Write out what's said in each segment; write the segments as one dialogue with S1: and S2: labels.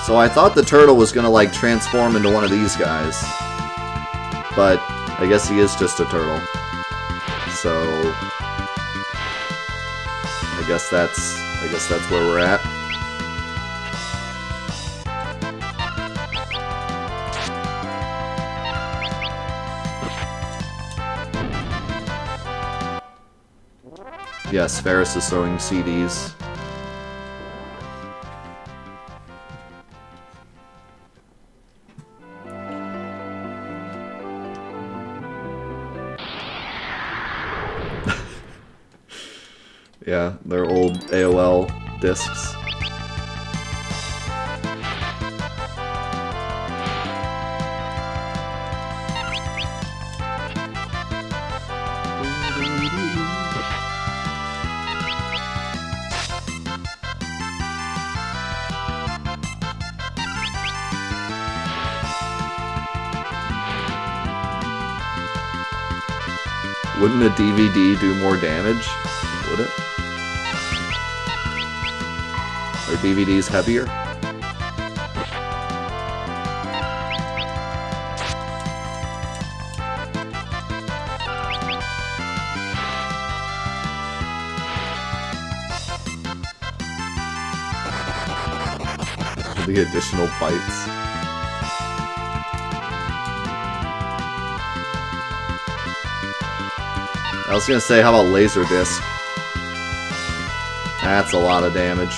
S1: So I thought the turtle was gonna, like, transform into one of these guys. But I guess he is just a turtle. So I guess that's where we're at. Yes, Ferris is throwing CDs. Yeah, they're old AOL discs. Wouldn't a DVD do more damage? Would it? Are DVDs heavier? The additional bytes. I was gonna say, how about Laserdisc? That's a lot of damage.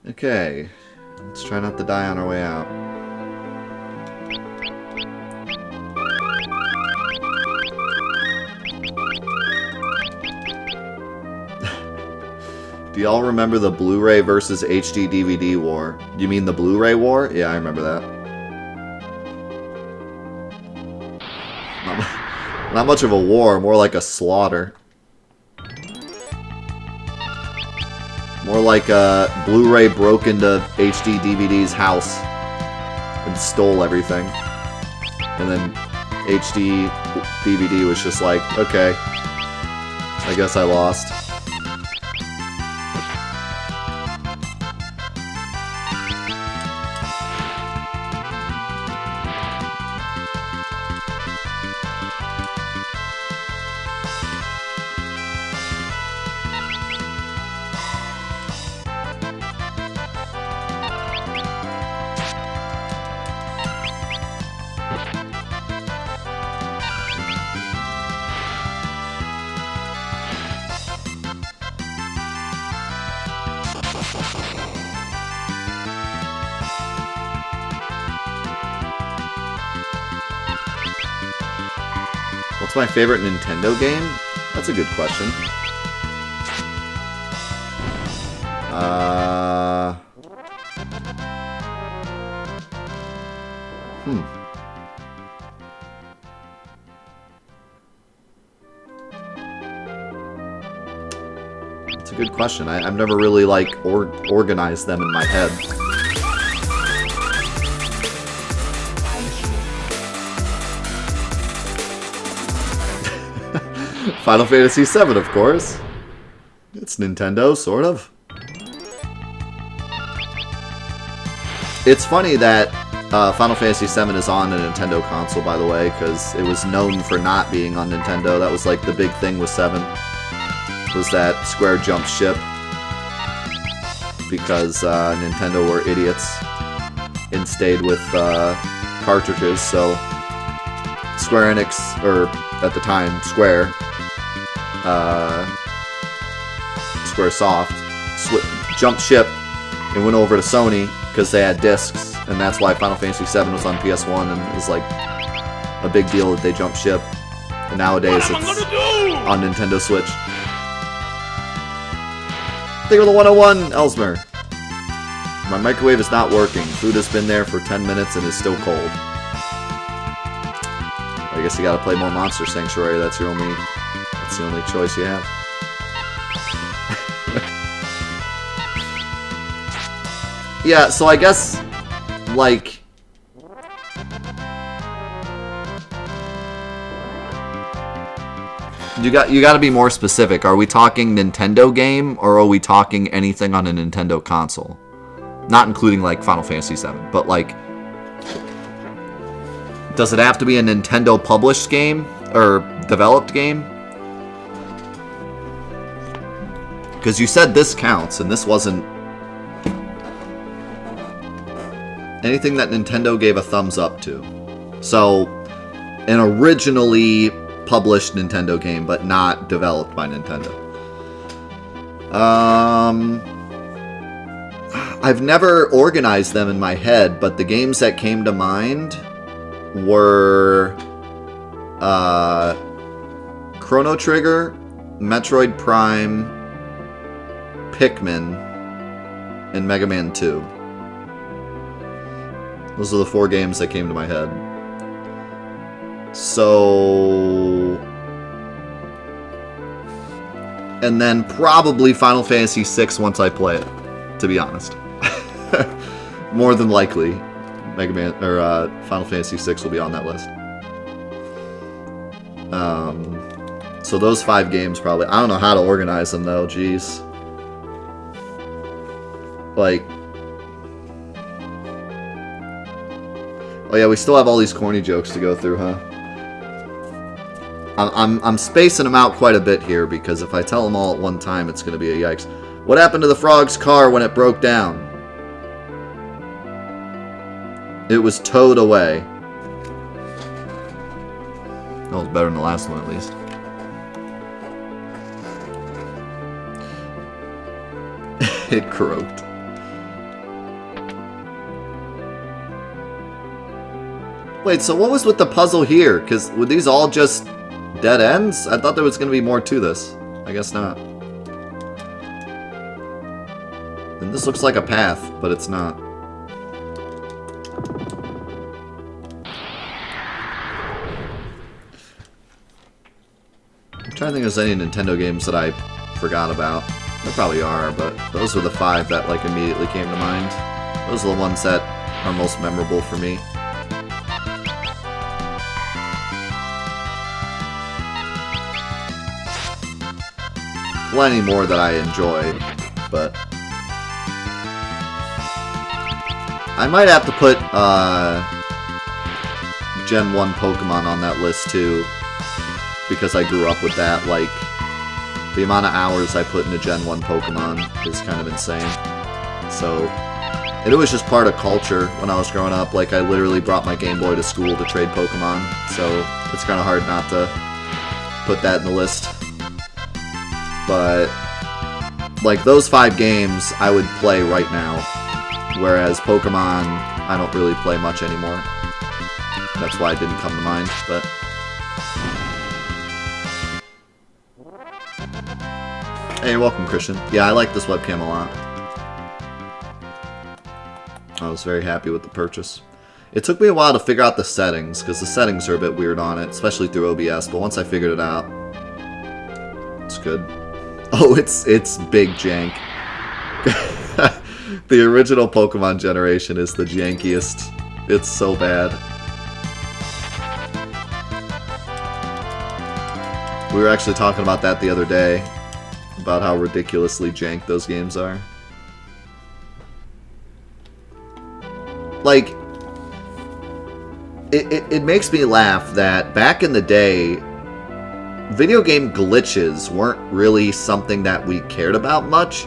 S1: Okay, let's try not to die on our way out. Do y'all remember the Blu-ray versus HD DVD war? You mean the Blu-ray war? Yeah, I remember that. Not much of a war, more like a slaughter. More like a Blu-ray broke into HD DVD's house and stole everything. And then HD DVD was just like, okay, I guess I lost. What's my favorite Nintendo game? That's a good question. That's a good question. I've never really, like, organized them in my head. Final Fantasy VII, of course. It's Nintendo, sort of. It's funny that Final Fantasy VII is on a Nintendo console, by the way, because it was known for not being on Nintendo. That was like the big thing with 7. Was that Square jumped ship because Nintendo were idiots and stayed with cartridges. So Square Enix, or at the time Square, Squaresoft, jumped ship and went over to Sony because they had discs, and that's why Final Fantasy VII was on PS1, and it was like a big deal that they jumped ship. And nowadays it's on Nintendo Switch. They were the 101, Elsmer. My microwave is not working. Food has been there for 10 minutes and is still cold. I guess you gotta play more Monster Sanctuary. That's the only choice you have. Yeah, so I guess, like, You got to be more specific. Are we talking Nintendo game, or are we talking anything on a Nintendo console? Not including like Final Fantasy VII, but like, does it have to be a Nintendo published game or developed game? Because you said this counts, and this wasn't anything that Nintendo gave a thumbs up to. So, an originally published Nintendo game, but not developed by Nintendo. I've never organized them in my head, but the games that came to mind were Chrono Trigger, Metroid Prime, Pikmin, and Mega Man 2. Those are the 4 games that came to my head. So... and then probably Final Fantasy VI once I play it, to be honest. More than likely, Mega Man or Final Fantasy VI will be on that list. So those 5 games probably. I don't know how to organize them though. Jeez. Like, oh yeah, we still have all these corny jokes to go through, huh? I'm spacing them out quite a bit here because if I tell them all at one time, it's going to be a yikes. What happened to the frog's car when it broke down? It was towed away. That was better than the last one, at least. It croaked. Wait, so what was with the puzzle here? Because were these all just dead ends? I thought there was going to be more to this. I guess not. And this looks like a path, but it's not. I'm trying to think if there's any Nintendo games that I forgot about. There probably are, but those were the 5 that like immediately came to mind. Those are the ones that are most memorable for me. Plenty more that I enjoyed, but I might have to put Gen 1 Pokemon on that list too, because I grew up with that. Like, the amount of hours I put into Gen 1 Pokemon is kind of insane. So, and it was just part of culture when I was growing up. Like, I literally brought my Game Boy to school to trade Pokemon, so it's kind of hard not to put that in the list. But, like, those 5 games I would play right now, whereas Pokemon I don't really play much anymore. That's why it didn't come to mind, but... Hey, welcome, Christian. Yeah, I like this webcam a lot. I was very happy with the purchase. It took me a while to figure out the settings, because the settings are a bit weird on it, especially through OBS, but once I figured it out, it's good. Oh, it's big jank. The original Pokemon generation is the jankiest. It's so bad. We were actually talking about that the other day, about how ridiculously jank those games are. Like, it makes me laugh that back in the day, video game glitches weren't really something that we cared about much.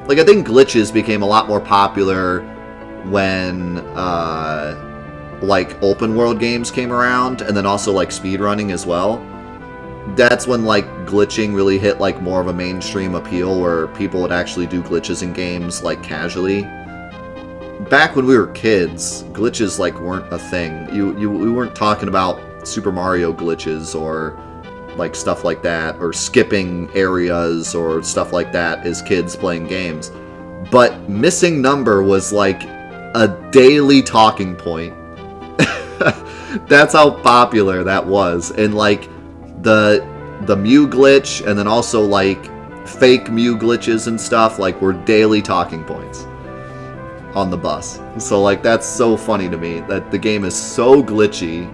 S1: Like, I think glitches became a lot more popular when, like, open world games came around, and then also, like, speedrunning as well. That's when, like, glitching really hit, like, more of a mainstream appeal, where people would actually do glitches in games, like, casually. Back when we were kids, glitches, like, weren't a thing. We weren't talking about Super Mario glitches, or like stuff like that, or skipping areas or stuff like that as kids playing games. But missing number was like a daily talking point. That's how popular that was. And like the Mew glitch, and then also like fake Mew glitches and stuff, like, were daily talking points on the bus. So like, that's so funny to me that the game is so glitchy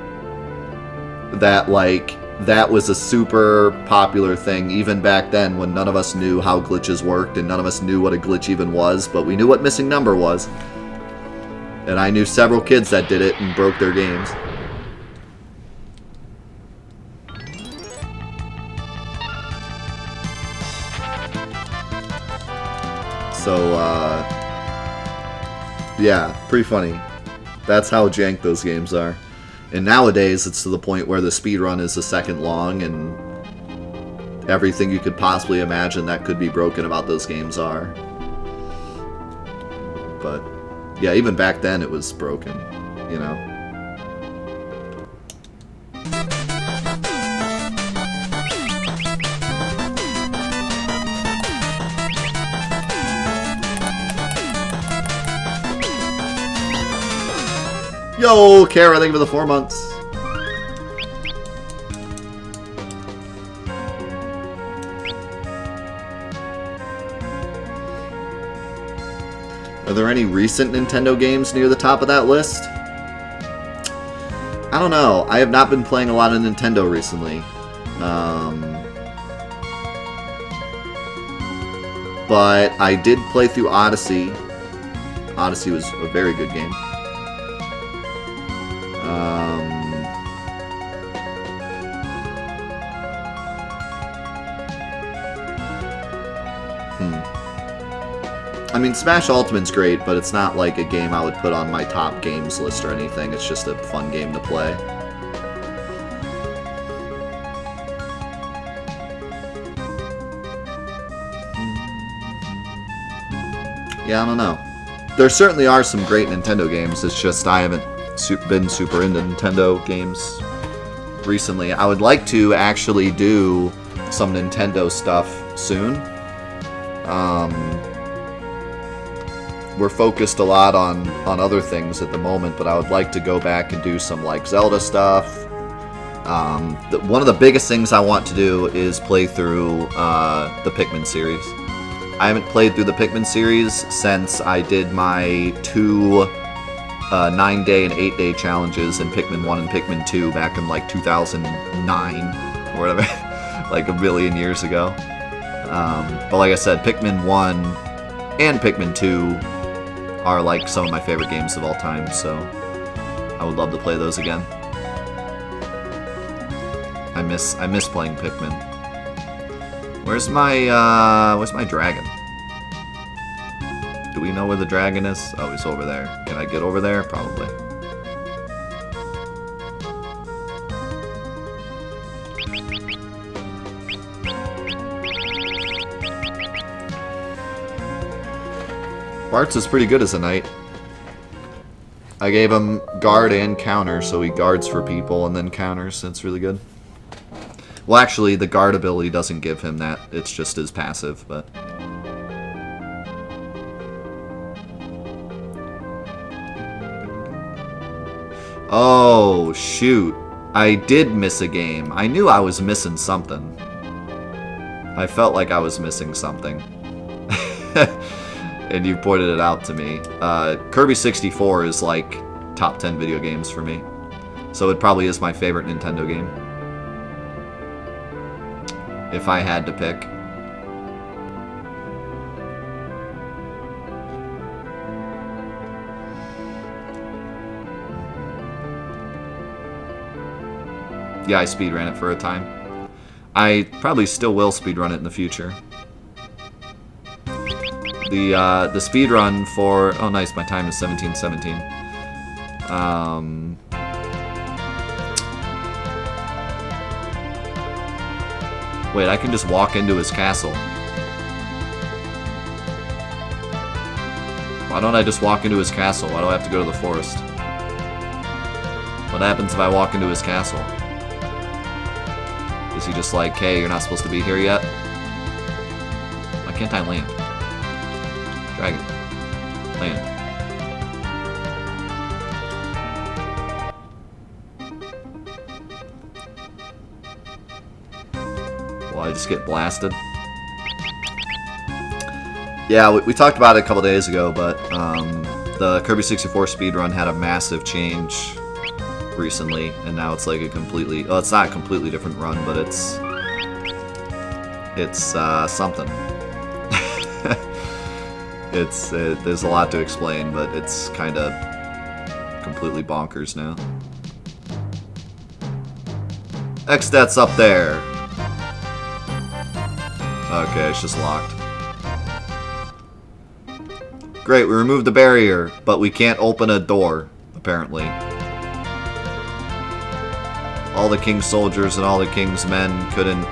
S1: that like that was a super popular thing even back then when none of us knew how glitches worked and none of us knew what a glitch even was, but we knew what missing number was. And I knew several kids that did it and broke their games. So, yeah, pretty funny. That's how jank those games are. And nowadays, it's to the point where the speedrun is a second long, and everything you could possibly imagine that could be broken about those games are. But, yeah, even back then it was broken, you know? Yo, Kara, thank you for the 4 months. Are there any recent Nintendo games near the top of that list? I don't know. I have not been playing a lot of Nintendo recently. But I did play through Odyssey. Odyssey was a very good game. I mean, Smash Ultimate's great, but it's not like a game I would put on my top games list or anything. It's just a fun game to play. Yeah, I don't know. There certainly are some great Nintendo games. It's just I haven't been super into Nintendo games recently. I would like to actually do some Nintendo stuff soon. We're focused a lot on other things at the moment, but I would like to go back and do some like Zelda stuff. One of the biggest things I want to do is play through the Pikmin series. I haven't played through the Pikmin series since I did my 2 9-day and 8-day challenges in Pikmin 1 and Pikmin 2 back in like 2009 or whatever, like a billion years ago. But like I said, Pikmin 1 and Pikmin 2 are like some of my favorite games of all time, so I would love to play those again. I miss playing Pikmin. Where's my dragon? Do we know where the dragon is? Oh, he's over there. Can I get over there? Probably. Bart's is pretty good as a knight. I gave him guard and counter, so he guards for people and then counters. That's really good. Well, actually, the guard ability doesn't give him that. It's just his passive, but... Oh, shoot. I did miss a game. I knew I was missing something. I felt like I was missing something. And you pointed it out to me. Kirby 64 is like top 10 video games for me. So it probably is my favorite Nintendo game. If I had to pick. Yeah, I speedran it for a time. I probably still will speedrun it in the future. The speedrun for... Oh, nice, my time is 17:17. Wait, I can just walk into his castle. Why don't I just walk into his castle? Why do I have to go to the forest? What happens if I walk into his castle? Is he just like, hey, you're not supposed to be here yet? Why can't I land? Dragon. Land. Will I just get blasted? Yeah, we talked about it a couple days ago, but the Kirby 64 speedrun had a massive change recently, and now it's like a completely... Well, it's not a completely different run, but it's something. There's a lot to explain, but it's kind of completely bonkers now. X-Stats up there. Okay, it's just locked. Great, we removed the barrier, but we can't open a door, apparently. All the king's soldiers and all the king's men couldn't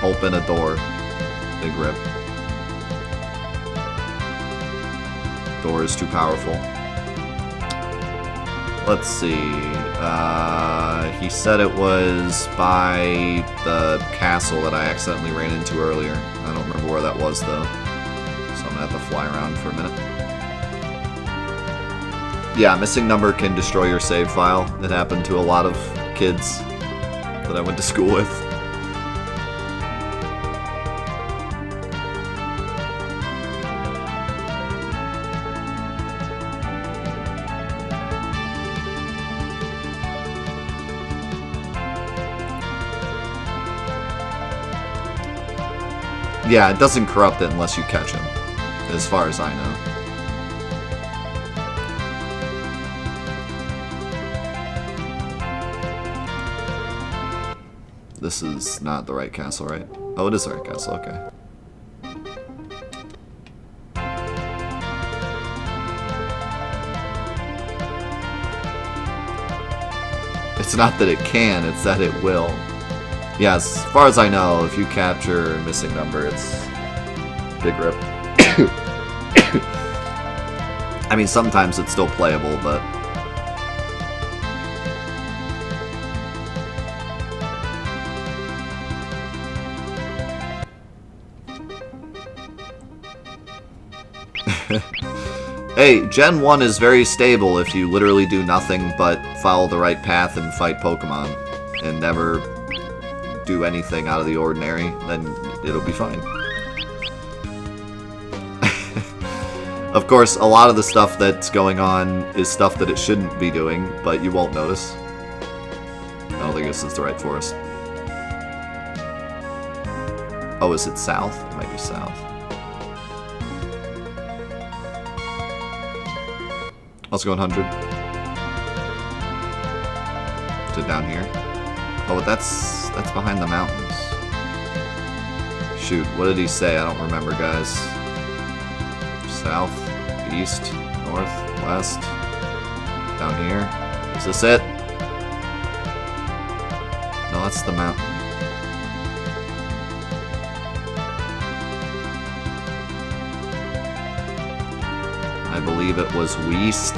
S1: open a door. Big rip. Door is too powerful. Let's see. He said it was by the castle that I accidentally ran into earlier. I don't remember where that was, though. So I'm gonna have to fly around for a minute. Yeah, missing number can destroy your save file. It happened to a lot of kids that I went to school with. Yeah, it doesn't corrupt it unless you catch him, as far as I know. This is not the right castle, right? Oh, it is the right castle, okay. It's not that it can, it's that it will. Yeah, as far as I know, if you capture a missing number, it's big rip. I mean, sometimes it's still playable, but... Hey, Gen 1 is very stable if you literally do nothing but follow the right path and fight Pokemon, and never do anything out of the ordinary, then it'll be fine. Of course, a lot of the stuff that's going on is stuff that it shouldn't be doing, but you won't notice. I don't think this is the right forest. Oh, is it south? It might be south. Let's go 100. To down here. Oh, that's behind the mountains. Shoot, what did he say? I don't remember, guys. South, east, north, west. Down here. Is this it? No, that's the mountain. I believe it was west.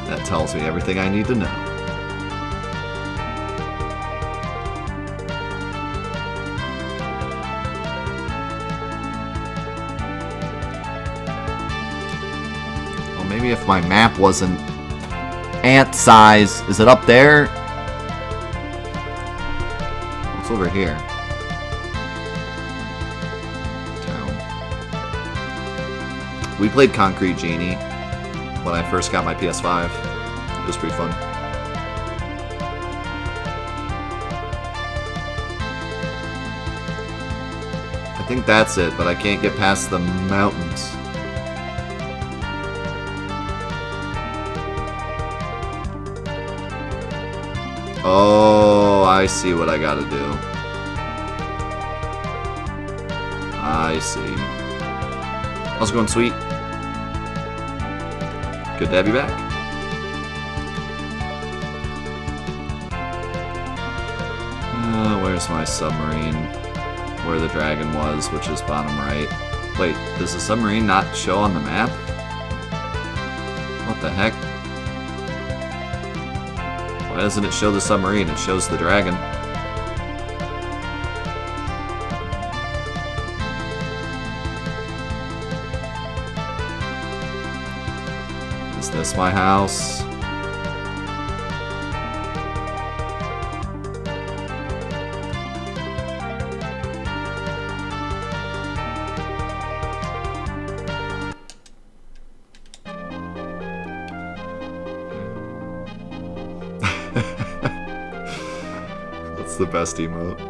S1: That tells me everything I need to know. Well, maybe if my map wasn't ant size. Is it up there? What's over here? We played Concrete Genie when I first got my PS5. It was pretty fun. I think that's it, but I can't get past the mountains. Oh, I see what I gotta do. I see. How's it going, sweet? Good to have you back. Where's my submarine? Where the dragon was, which is bottom right. Wait, does the submarine not show on the map? What the heck? Why doesn't it show the submarine? It shows the dragon. Is this my house? It's the best emote. I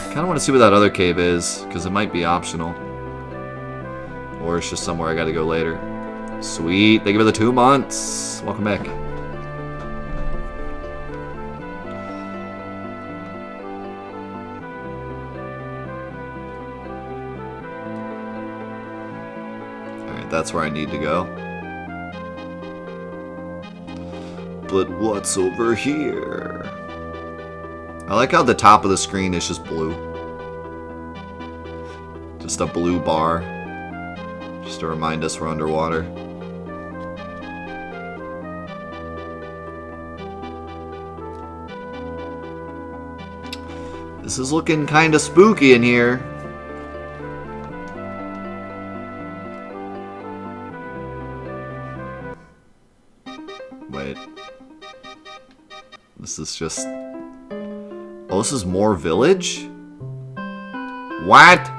S1: kind of want to see where that other cave is, because it might be optional. Or it's just somewhere I gotta go later. Sweet, thank you for the 2 months. Welcome back. Alright, that's where I need to go. But what's over here? I like how the top of the screen is just blue. Just a blue bar. Just to remind us we're underwater. This is looking kind of spooky in here. Wait. This is just... Oh, this is more village? What?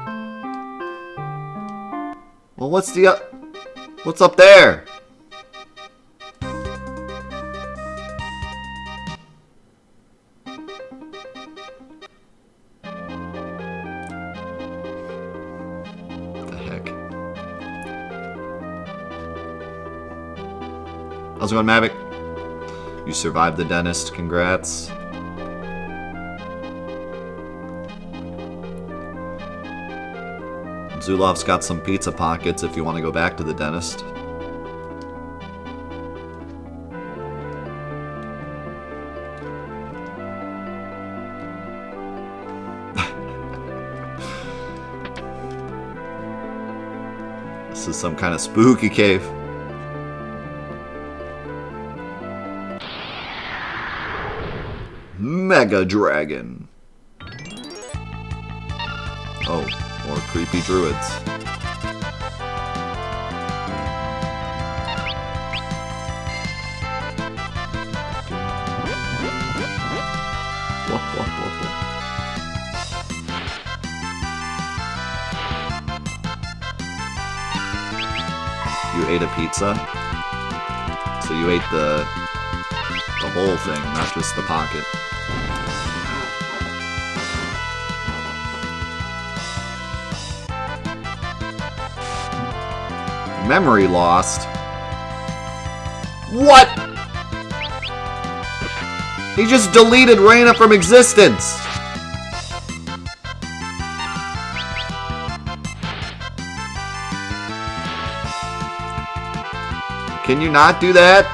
S1: Well, what's the what's up there? What the heck? How's it going, Mavic? You survived the dentist. Congrats. Zulov's got some pizza pockets if you want to go back to the dentist. This is some kind of spooky cave. Mega Dragon. Oh. More creepy druids. Whoa, whoa, whoa, whoa. You ate a pizza? So you ate the whole thing, not just the pocket. Memory lost. What? He just deleted Reina from existence. Can you not do that?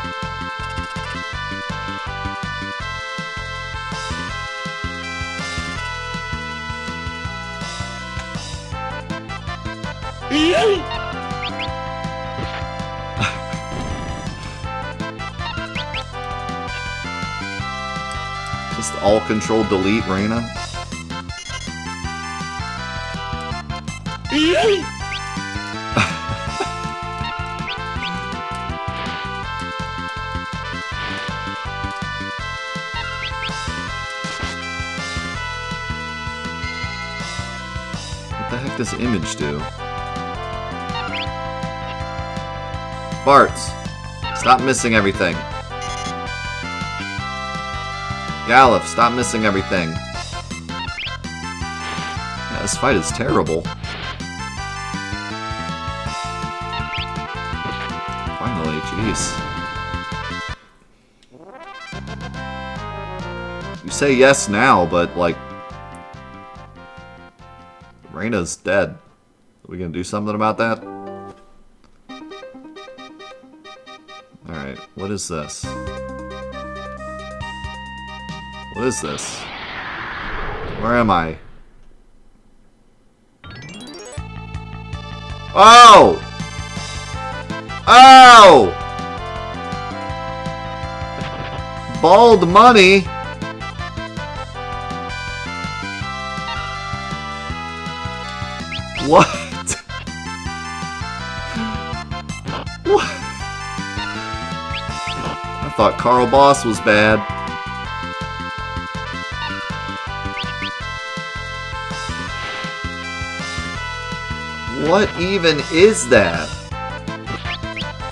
S1: Just all control delete Reina. What the heck does image do? Bartz, stop missing everything. Galif, stop missing everything. Yeah, this fight is terrible. Finally, jeez. You say yes now, but like... Reina's dead. Are we gonna do something about that? Alright, what is this? What is this? Where am I? Oh! Oh! Bald money? What? What? I thought Carl Boss was bad. What even is that?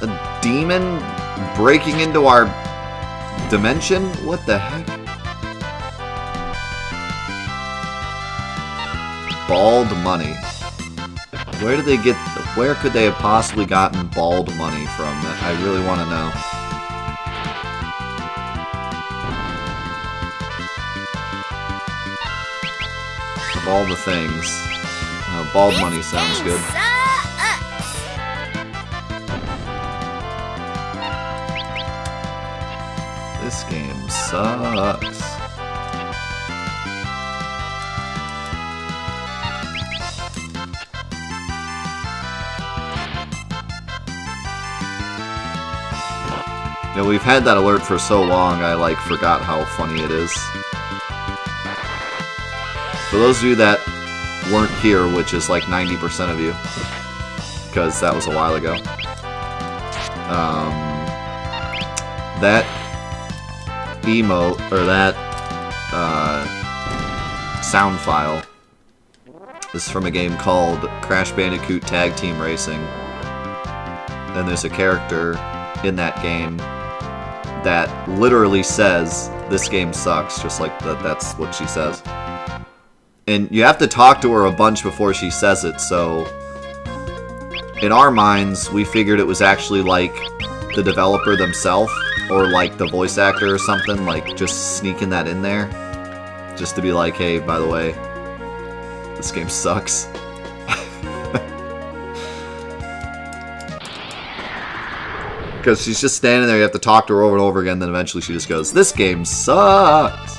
S1: A demon breaking into our dimension? What the heck? Bald money. Where did they get... Where could they have possibly gotten bald money from? I really want to know. Of all the things. Bald money sounds good. This game sucks. You know, we've had that alert for so long, I like forgot how funny it is. For those of you that weren't here, which is like 90% of you, because that was a while ago. That emote, or that sound file is from a game called Crash Bandicoot Tag Team Racing. And there's a character in that game that literally says, "This game sucks," just like that's what she says. And you have to talk to her a bunch before she says it, so in our minds, we figured it was actually like the developer themselves, or like the voice actor or something, like just sneaking that in there. Just to be like, hey, by the way, this game sucks. Because she's just standing there, you have to talk to her over and over again, then eventually she just goes, "This game sucks!"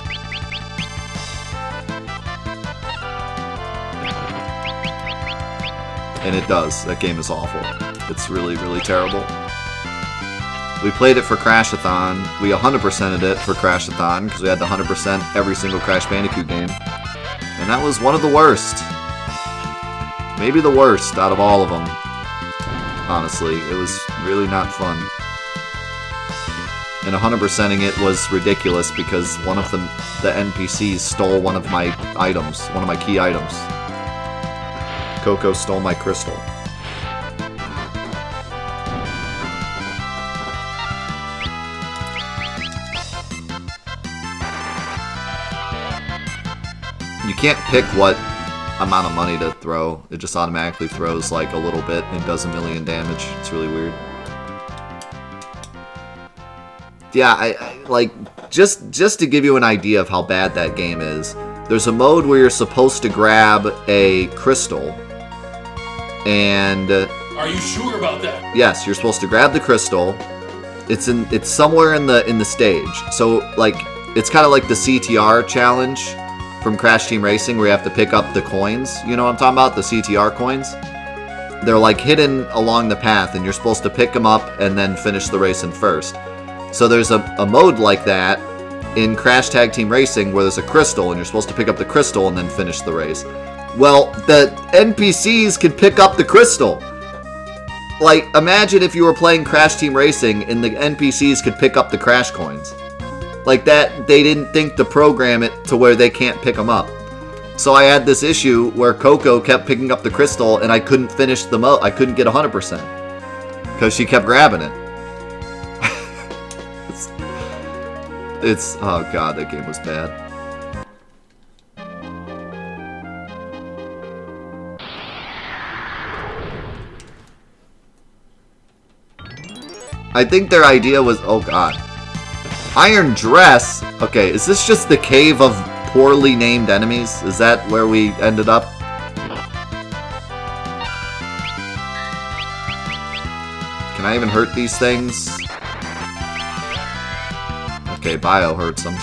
S1: And it does. That game is awful. It's really, really terrible. We played it for Crashathon. We 100%ed it for Crashathon, because we had to 100% every single Crash Bandicoot game. And that was one of the worst. Maybe the worst out of all of them. Honestly, it was really not fun. And 100%ing it was ridiculous because one of the NPCs stole one of my items, one of my key items. Coco stole my crystal. You can't pick what amount of money to throw. It just automatically throws like a little bit and does 1,000,000 damage. It's really weird. Yeah, I like just to give you an idea of how bad that game is. There's a mode where you're supposed to grab a crystal, and
S2: are you sure about that?
S1: Yes, you're supposed to grab the crystal. It's somewhere in the stage. So like it's kind of like the CTR challenge from Crash Team Racing, where you have to pick up the coins. You know what I'm talking about? The CTR coins. They're like hidden along the path, and you're supposed to pick them up and then finish the race in first. So there's a mode like that in Crash Tag Team Racing where there's a crystal, and you're supposed to pick up the crystal and then finish the race. Well, the NPCs can pick up the crystal. Like, imagine if you were playing Crash Team Racing and the NPCs could pick up the Crash coins. Like that, they didn't think to program it to where they can't pick them up. So I had this issue where Coco kept picking up the crystal and I couldn't finish the mode. I couldn't get 100% because she kept grabbing it. It's oh god, that game was bad. I think their idea was, oh god. Iron Dress? Okay, is this just the cave of poorly named enemies? Is that where we ended up? Can I even hurt these things? Okay, Bio hurts them.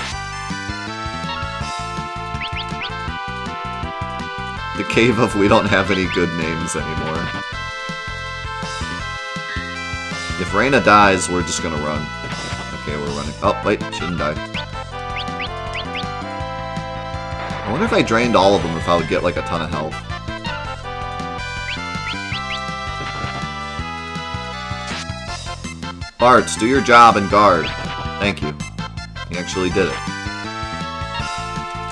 S1: The cave of we don't have any good names anymore. If Reina dies, we're just gonna run. Okay, we're running. Oh, wait, she didn't die. I wonder if I drained all of them, if I would get like a ton of health. Bartz, do your job and guard. Thank you. He actually did it.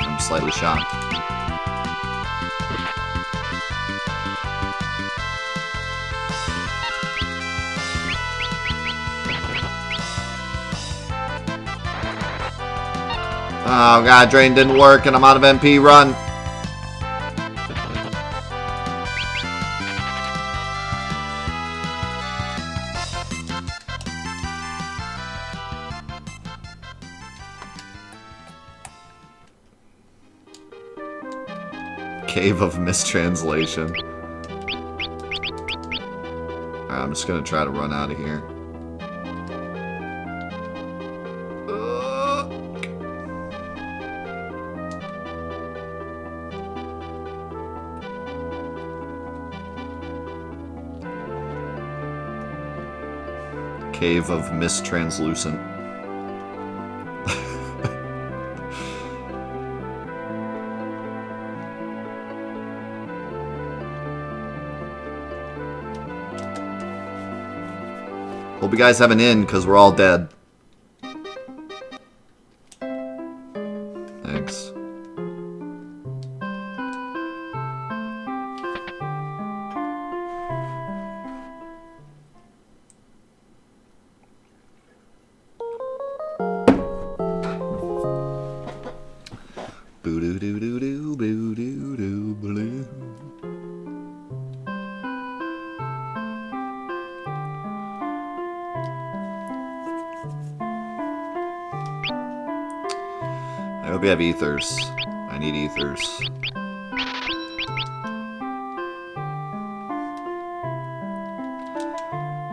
S1: I'm slightly shocked. Oh god, drain didn't work and I'm out of MP. Run! Cave of mistranslation. Alright, I'm just gonna try to run out of here. Cave of mistranslucent. Hope you guys have an in, because we're all dead. Thanks. Boo-doo-doo-doo-doo, boo-doo-doo, blue. I hope you have ethers. I need ethers.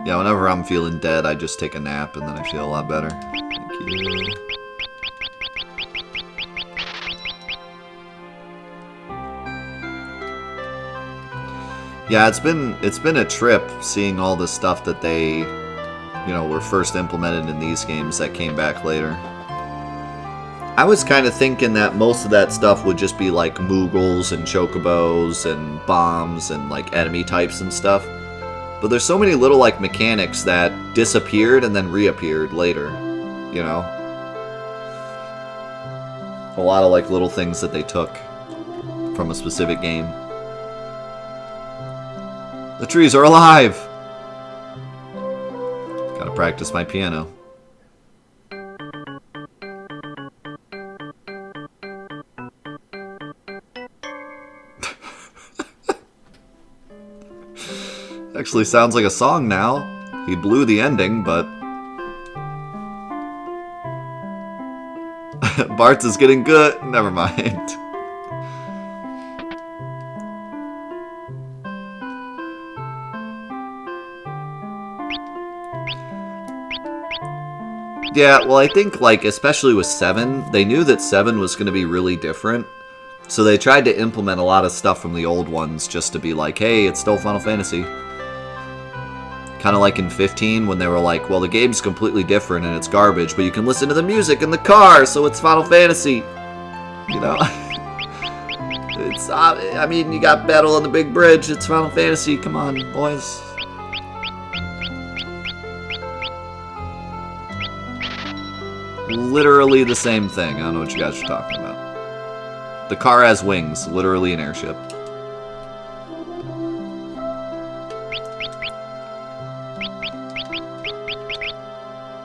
S1: Yeah, whenever I'm feeling dead, I just take a nap and then I feel a lot better. Thank you. Yeah, it's been a trip seeing all the stuff that they, you know, were first implemented in these games that came back later. I was kind of thinking that most of that stuff would just be like Moogles and Chocobos and bombs and like enemy types and stuff. But there's so many little like mechanics that disappeared and then reappeared later, you know? A lot of like little things that they took from a specific game. The trees are alive! Gotta practice my piano. Actually sounds like a song now. He blew the ending, but... Bart's is getting good. Never mind. Yeah, well, I think, like, especially with 7, they knew that 7 was going to be really different. So they tried to implement a lot of stuff from the old ones just to be like, hey, it's still Final Fantasy. Kind of like in 15 when they were like, well, the game's completely different and it's garbage, but you can listen to the music in the car, so it's Final Fantasy. You know? It's, I mean, you got Battle on the Big Bridge, it's Final Fantasy, come on, boys. Literally the same thing, I don't know what you guys are talking about. The car has wings, literally an airship.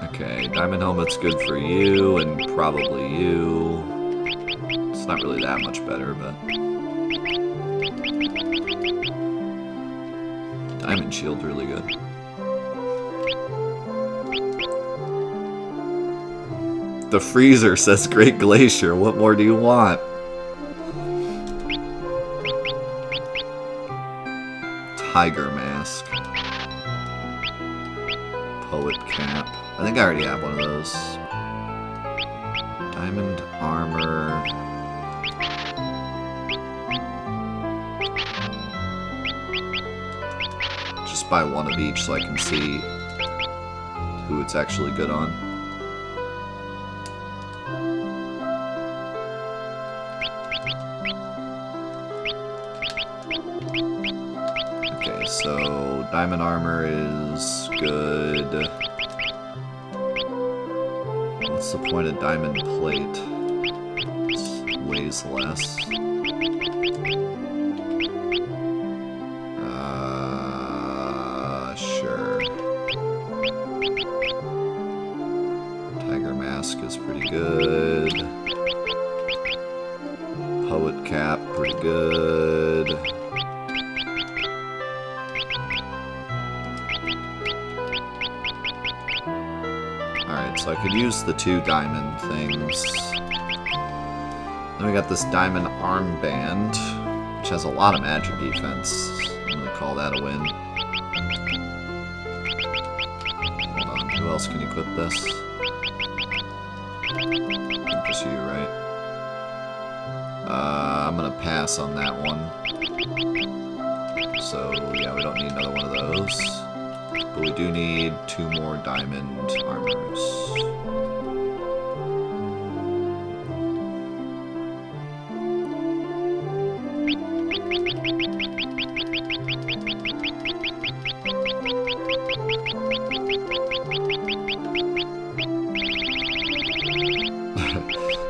S1: Okay, Diamond Helmet's good for you, and probably you. It's not really that much better, but... Diamond Shield really good. The freezer says Great Glacier, what more do you want? Tiger Mask. Poet Cap. I think I already have one of those. Diamond Armor. Just buy one of each so I can see who it's actually good on. Okay, so Diamond Armor is good. What's the point of diamond plate? It weighs less. Sure. Tiger mask is pretty good. Poet cap, pretty good. Alright, so I could use the 2 diamond things. Then we got this diamond armband, which has a lot of magic defense. I'm gonna call that a win. Hold on, who else can equip this? I think just you, right? I'm gonna pass on that one. So, yeah, we don't need another one of those. But we do need 2 more diamond armors.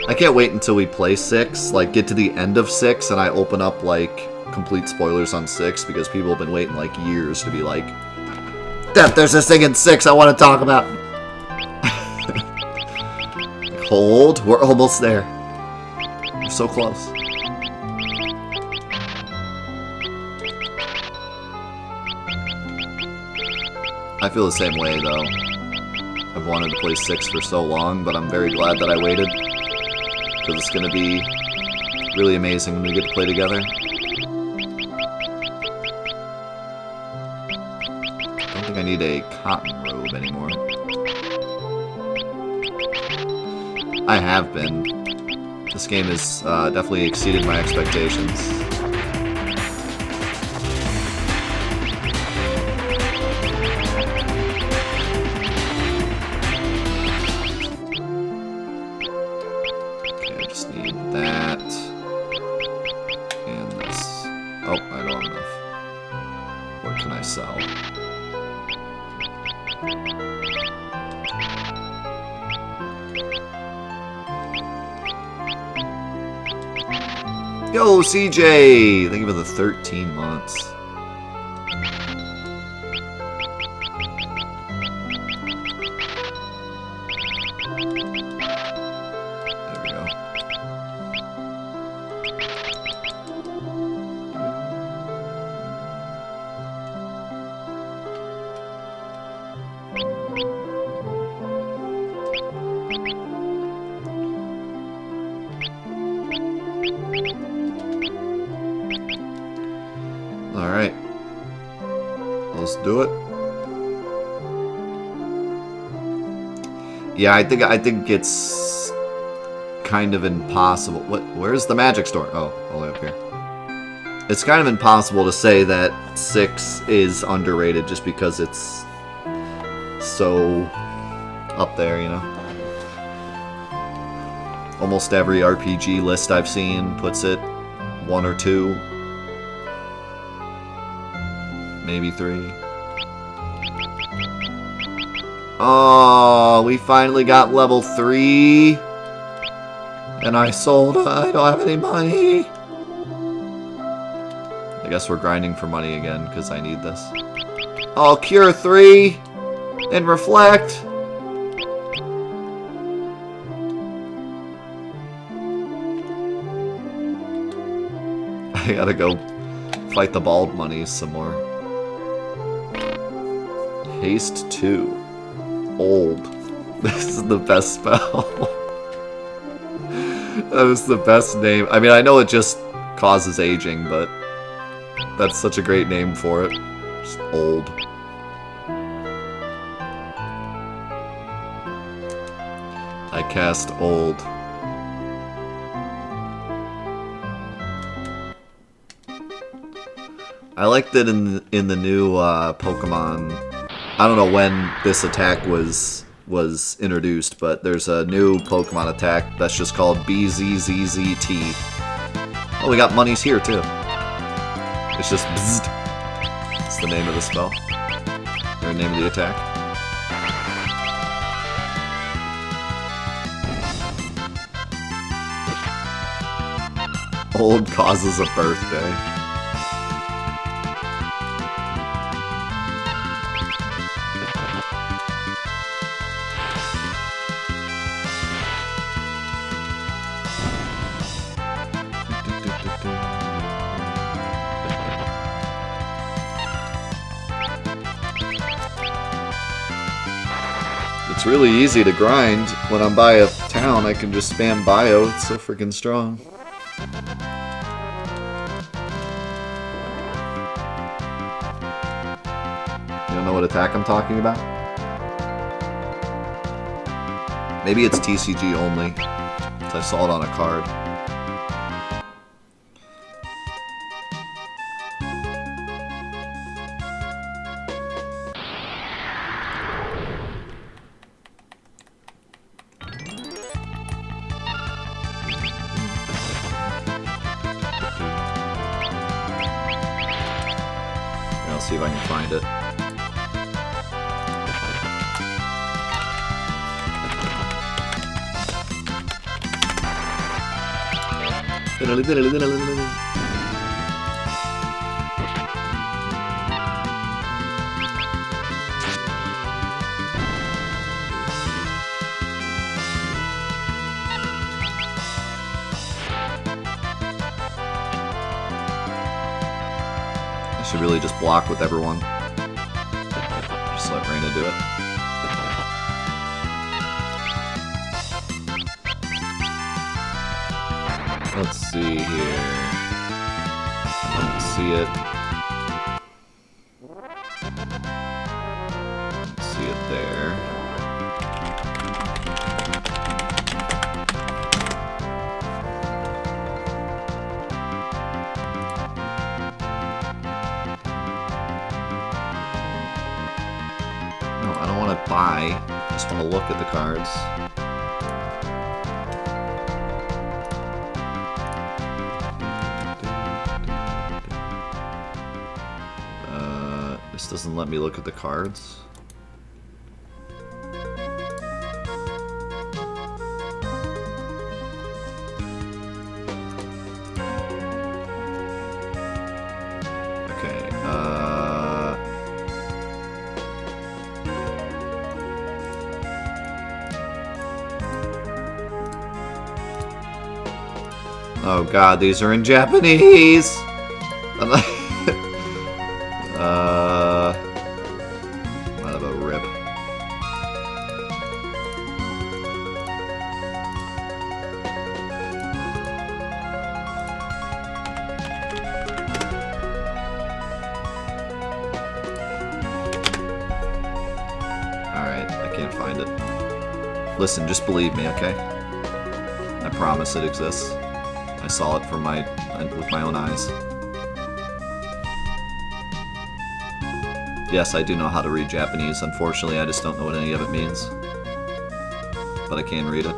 S1: I can't wait until we play 6, like get to the end of 6 and I open up like complete spoilers on 6 because people have been waiting like years to be like, Def, there's this thing in 6 I want to talk about. Hold, we're almost there. We're so close. I feel the same way though. I've wanted to play 6 for so long, but I'm very glad that I waited. Because it's going to be really amazing when we get to play together. I don't think I need a cotton robe anymore. I have been. This game has definitely exceeded my expectations. Yo, CJ! Thank you for the 13 months. There we go. Alright. Let's do it. Yeah, I think it's kind of impossible. Where's the magic store? Oh, all the way up here. It's kind of impossible to say that 6 is underrated just because it's so up there, you know? Almost every RPG list I've seen puts it 1 or 2. Maybe 3. Oh, we finally got level 3. And I sold. I don't have any money. I guess we're grinding for money again because I need this. Oh, cure 3 and reflect. I gotta go fight the bald monies some more. Haste 2. Old. This is the best spell. That is the best name. I mean, I know it just causes aging, but that's such a great name for it. Just old. I cast old. I like that in the new Pokemon. I don't know when this attack was introduced, but there's a new Pokemon attack that's just called BZZZT. Oh, we got monies here too. It's just bzzzt. It's the name of the spell. Or name of the attack. Old causes a birthday. It's really easy to grind. When I'm by a town, I can just spam bio. It's so freaking strong. You don't know what attack I'm talking about? Maybe it's TCG only. I saw it on a card. I'll see if I can find it. I should really just block with everyone. Just let Reina do it. Let's see here. I don't see it. Don't see it there. No, I don't want to buy. I just want to look at the cards. This doesn't let me look at the cards. Okay, oh god, these are in Japanese! I'm like... Might have a rip. Alright, I can't find it. Listen, just believe me, okay? I promise it exists. I saw it with my own eyes. Yes, I do know how to read Japanese. Unfortunately, I just don't know what any of it means. But I can read it.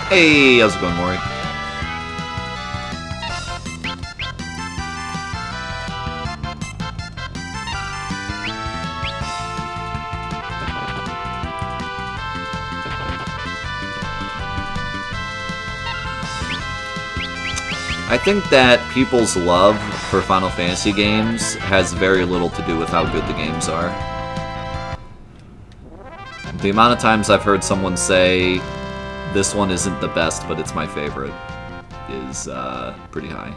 S1: Hey, how's it going, Maury? I think that people's love for Final Fantasy games has very little to do with how good the games are. The amount of times I've heard someone say, this one isn't the best, but it's my favorite, is pretty high.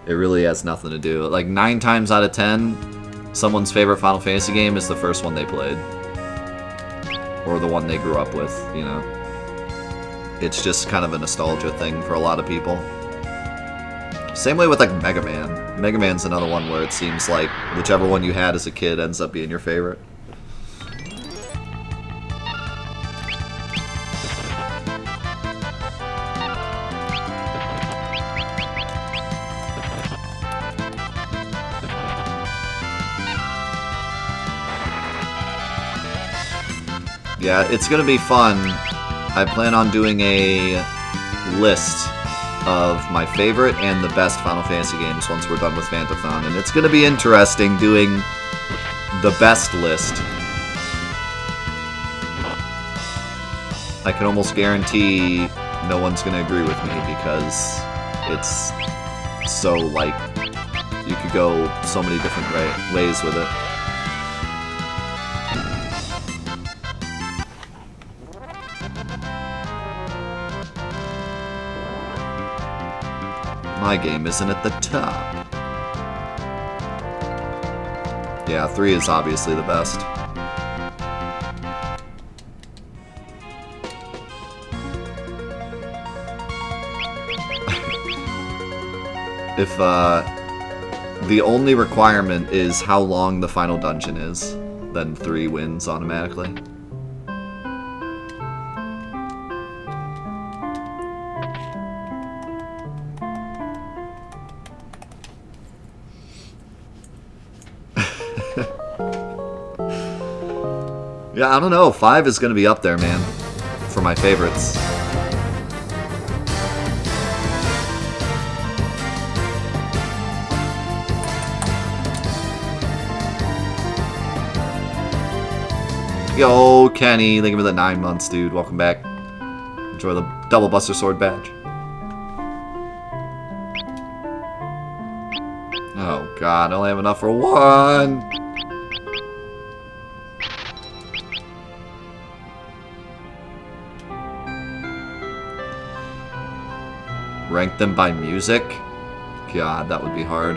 S1: It really has nothing to do. Like 9 times out of 10, someone's favorite Final Fantasy game is the first one they played. Or the one they grew up with, you know. It's just kind of a nostalgia thing for a lot of people. Same way with like Mega Man. Mega Man's another one where it seems like whichever one you had as a kid ends up being your favorite. Yeah, it's gonna be fun. I plan on doing a list of my favorite and the best Final Fantasy games once we're done with Fantathon, and it's going to be interesting doing the best list. I can almost guarantee no one's going to agree with me because it's so, like, you could go so many different ways with it. My game isn't at the top. Yeah, 3 is obviously the best. If the only requirement is how long the final dungeon is, then 3 wins automatically. Yeah, I don't know. 5 is going to be up there, man, for my favorites. Yo, Kenny, thank you for the 9 months, dude. Welcome back. Enjoy the double Buster Sword badge. Oh, God, I only have enough for 1. Rank them by music? God, that would be hard.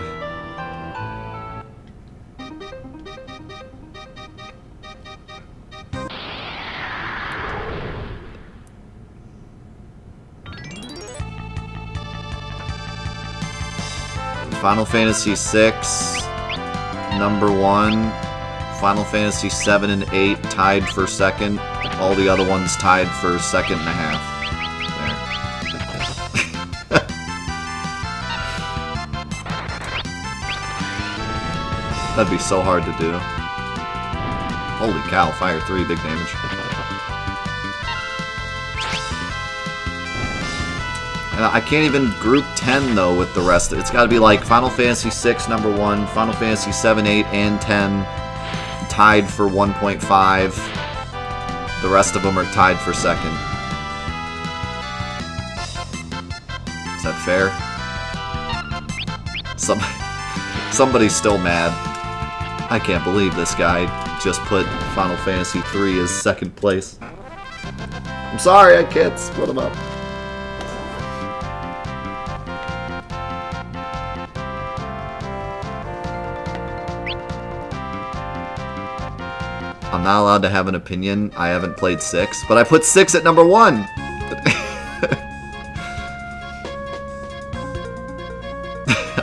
S1: Final Fantasy VI, number 1. Final Fantasy 7 and 8 tied for second. All the other ones tied for second and a half. That'd be so hard to do. Holy cow, Fire 3, big damage. And I can't even group 10, though, with the rest. It's got to be like Final Fantasy 6, number 1, Final Fantasy 7, 8, and 10, tied for 1.5. The rest of them are tied for second. Is that fair? Somebody's still mad. I can't believe this guy just put Final Fantasy 3 as second place. I'm sorry, I can't split them up. I'm not allowed to have an opinion. I haven't played 6, but I put 6 at number 1.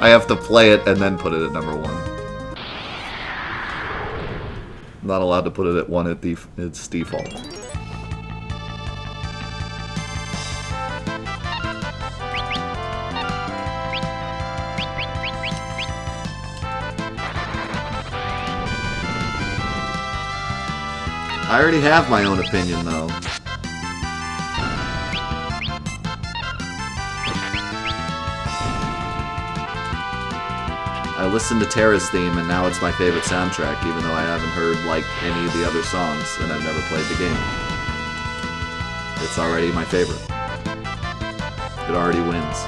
S1: I have to play it and then put it at number 1. I'm not allowed to put it at 1 at its default. I already have my own opinion, though. I listened to Terra's theme, and now it's my favorite soundtrack, even though I haven't heard, like, any of the other songs, and I've never played the game. It's already my favorite. It already wins.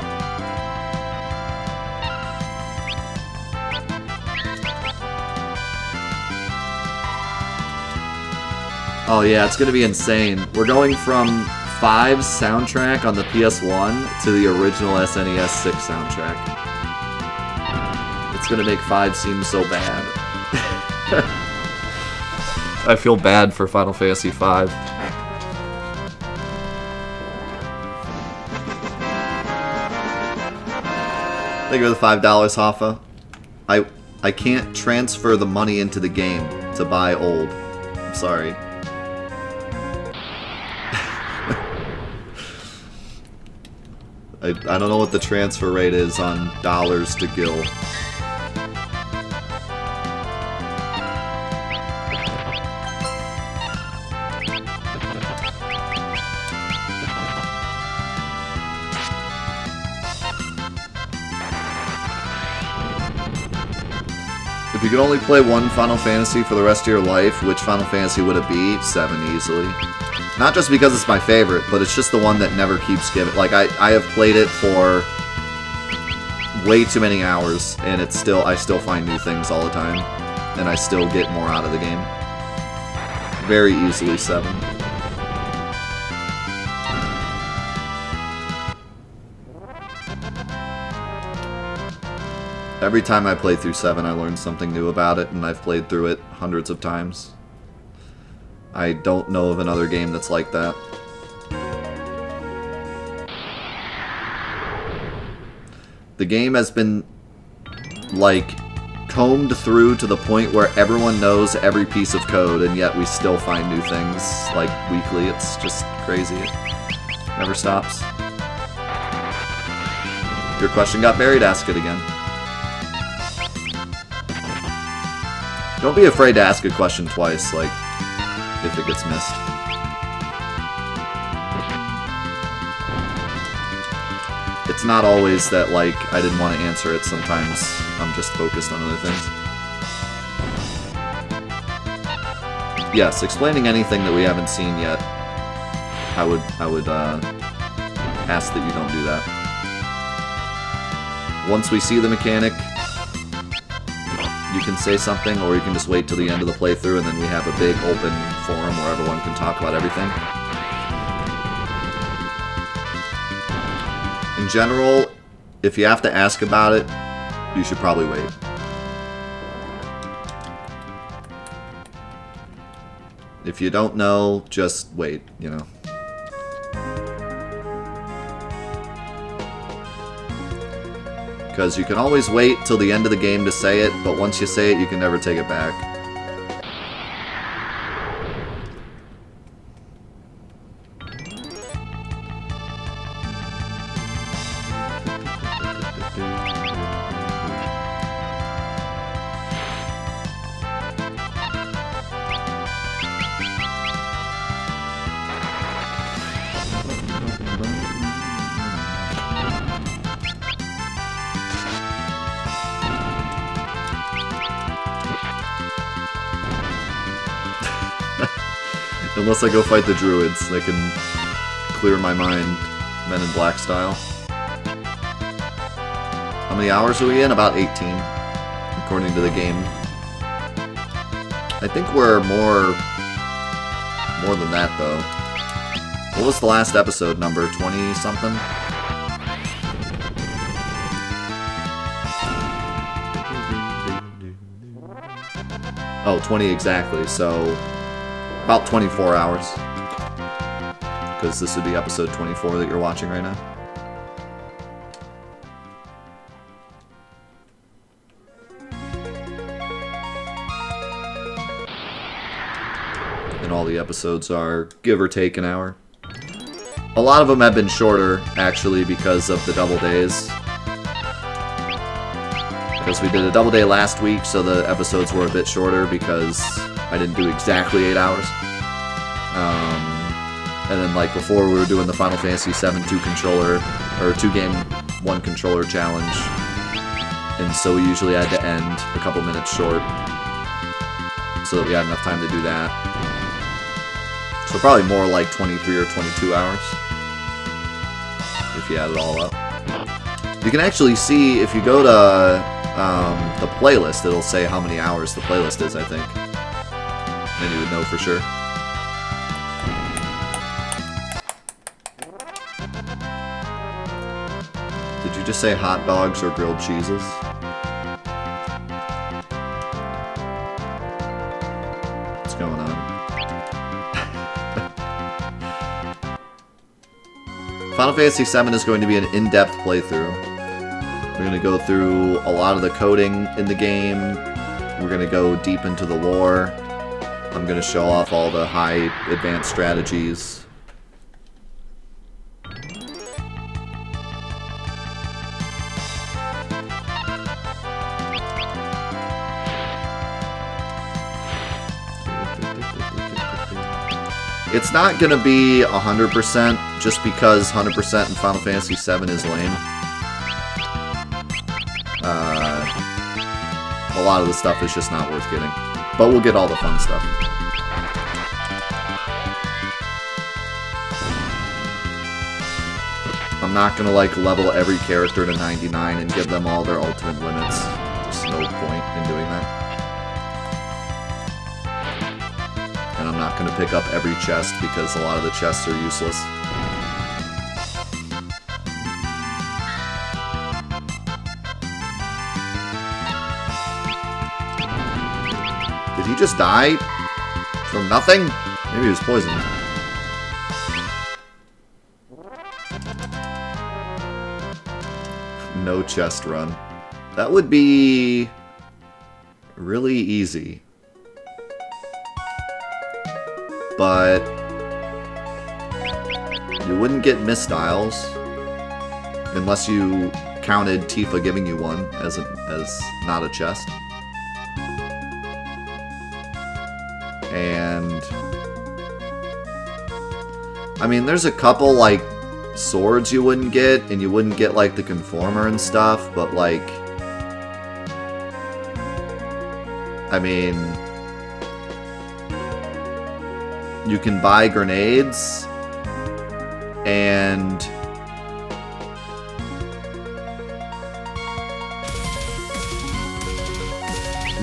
S1: Oh yeah, it's gonna be insane. We're going from 5's soundtrack on the PS1 to the original SNES 6 soundtrack. It's gonna make 5 seem so bad. I feel bad for Final Fantasy 5. Thank you for the $5, Hoffa. I can't transfer the money into the game to buy old. I'm sorry. I don't know what the transfer rate is on dollars to Gil. If you could only play one Final Fantasy for the rest of your life, which Final Fantasy would it be? 7 easily. Not just because it's my favorite, but it's just the one that never keeps giving. Like, I have played it for way too many hours, and I still find new things all the time, and I still get more out of the game. Very easily 7. Every time I play through 7, I learn something new about it, and I've played through it hundreds of times. I don't know of another game that's like that. The game has been, like, combed through to the point where everyone knows every piece of code, and yet we still find new things, like, weekly. It's just crazy. It never stops. Your question got buried, ask it again. Don't be afraid to ask a question twice, like, if it gets missed. It's not always that, like, I didn't want to answer it. Sometimes I'm just focused on other things. Yes, explaining anything that we haven't seen yet, I would ask that you don't do that. Once we see the mechanic, you can say something, or you can just wait till the end of the playthrough, and then we have a big open forum where everyone can talk about everything. In general, if you have to ask about it, you should probably wait. If you don't know, just wait, you know. Because you can always wait till the end of the game to say it, but once you say it, you can never take it back. Unless I go fight the druids, they can clear my mind, Men in Black style. How many hours are we in? About 18, according to the game. I think we're more than that, though. What was the last episode number? 20-something? Oh, 20 exactly, so about 24 hours. Because this would be episode 24 that you're watching right now. And all the episodes are give or take an hour. A lot of them have been shorter, actually, because of the double days. Because we did a double day last week, so the episodes were a bit shorter because I didn't do exactly 8 hours. And then, like, before we were doing the Final Fantasy VII 2-controller, or 2-game, 1-controller challenge. And so we usually had to end a couple minutes short, so that we had enough time to do that. So probably more like 23 or 22 hours, if you add it all up. You can actually see, if you go to the playlist, it'll say how many hours the playlist is, I think. Then you would know for sure. Did you just say hot dogs or grilled cheeses? What's going on? Final Fantasy VII is going to be an in-depth playthrough. We're going to go through a lot of the coding in the game. We're going to go deep into the lore. I'm going to show off all the high advanced strategies. It's not going to be 100% just because 100% in Final Fantasy VII is lame. a lot of the stuff is just not worth getting. But we'll get all the fun stuff. I'm not gonna like level every character to 99 and give them all their ultimate limits. There's no point in doing that. And I'm not gonna pick up every chest because a lot of the chests are useless. Did he just die from nothing? Maybe he was poisoned. No chest run. That would be really easy. But you wouldn't get mistiles unless you counted Tifa giving you one as not a chest. And I mean, there's a couple like swords you wouldn't get, and you wouldn't get like the conformer and stuff, but like, I mean, you can buy grenades and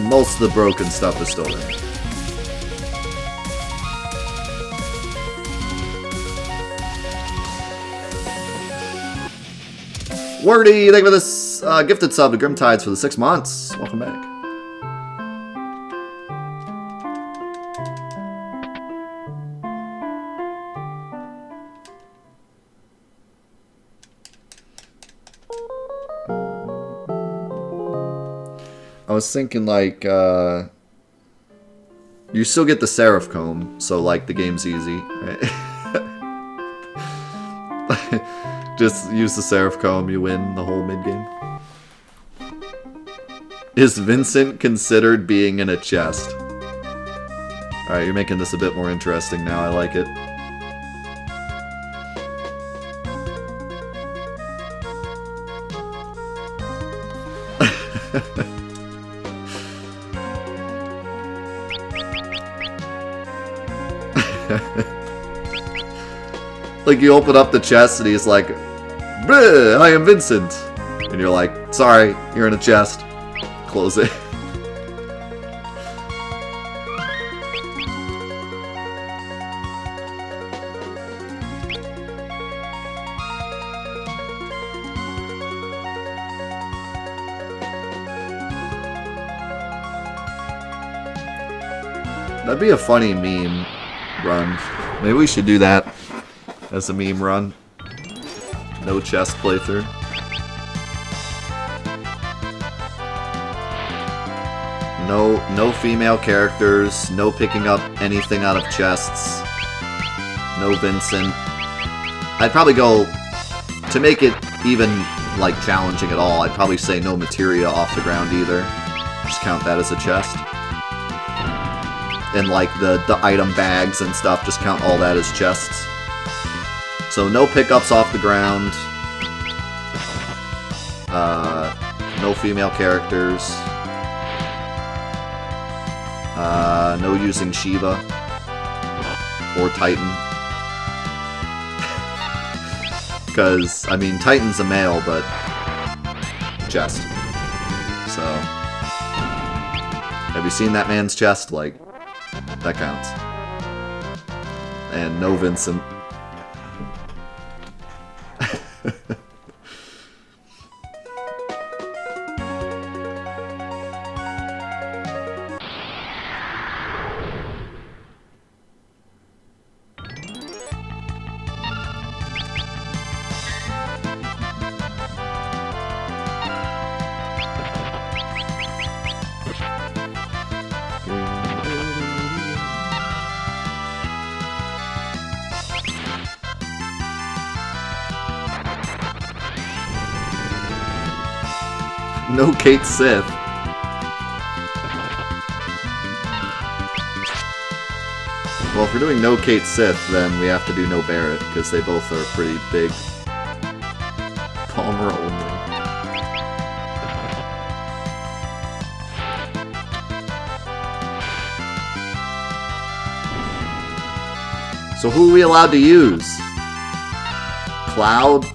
S1: most of the broken stuff is still there. Wordy, thank you for this gifted sub to Grimtides for the 6 months. Welcome back. I was thinking, like, you still get the Seraph Comb, so, like, the game's easy, right? Just use the Seraph Comb, you win the whole mid-game. Is Vincent considered being in a chest? Alright, you're making this a bit more interesting now, I like it. Like, you open up the chest and he's like, "Bleh, I am Vincent." And you're like, "Sorry, you're in a chest." Close it. That'd be a funny meme run. Maybe we should do that as a meme run. No chest playthrough. No female characters, no picking up anything out of chests, no Vincent. I'd probably go, to make it even, like, challenging at all, I'd probably say no materia off the ground either. Just count that as a chest. And, like, the item bags and stuff, just count all that as chests. So no pickups off the ground, no female characters, no using Shiva or Titan. Because, I mean, Titan's a male, but chest. So, have you seen that man's chest? Like, that counts. And no Vincent. No Kate Sith. Well, if we're doing no Kate Sith, then we have to do no Barrett, because they both are pretty big. Palmer only. So who are we allowed to use? Cloud?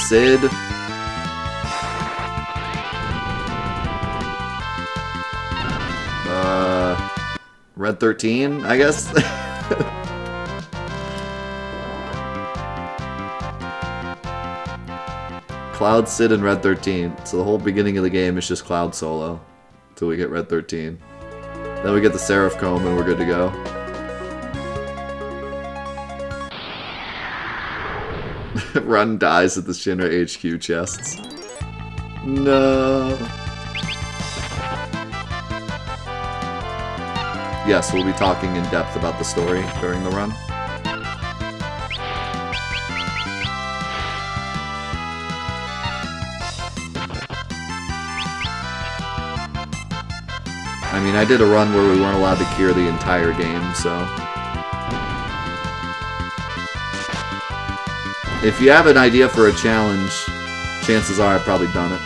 S1: Sid? Red 13, I guess? Cloud, Sid, and Red 13. So the whole beginning of the game is just Cloud solo. Until we get Red 13. Then we get the Seraph Comb and we're good to go. Run dies at the Shinra HQ chests. No. Yes, we'll be talking in depth about the story during the run. I mean, I did a run where we weren't allowed to cure the entire game, so... If you have an idea for a challenge, chances are I've probably done it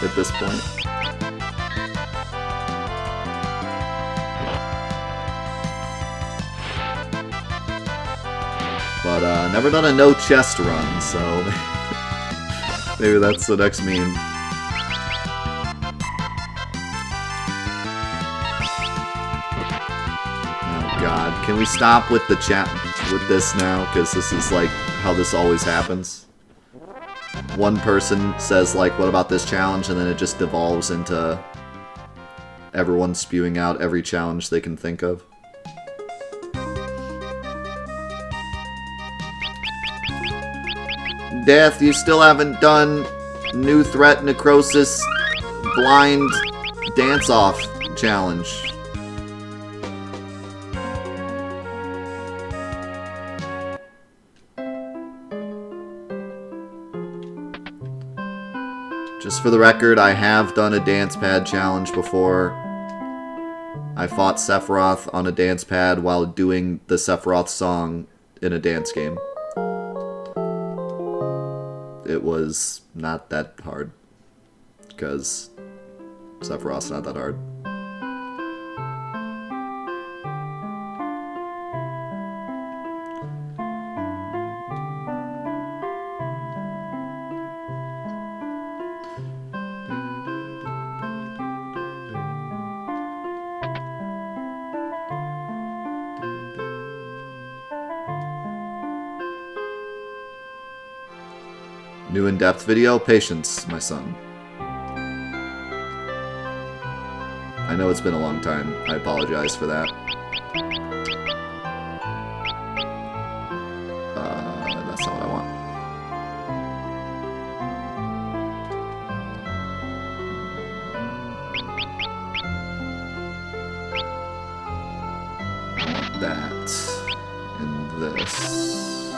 S1: at this point. But, never done a no chest run, so... maybe that's the next meme. God, can we stop with the chat with this now? Because this is like how this always happens. One person says like, what about this challenge? And then it just devolves into everyone spewing out every challenge they can think of. Death, you still haven't done New Threat Necrosis Blind Dance-Off challenge. Just for the record, I have done a dance pad challenge before. I fought Sephiroth on a dance pad while doing the Sephiroth song in a dance game. It was not that hard, because Sephiroth's not that hard. New in-depth video? Patience, my son. I know it's been a long time. I apologize for that. That's not what I want. That. And this.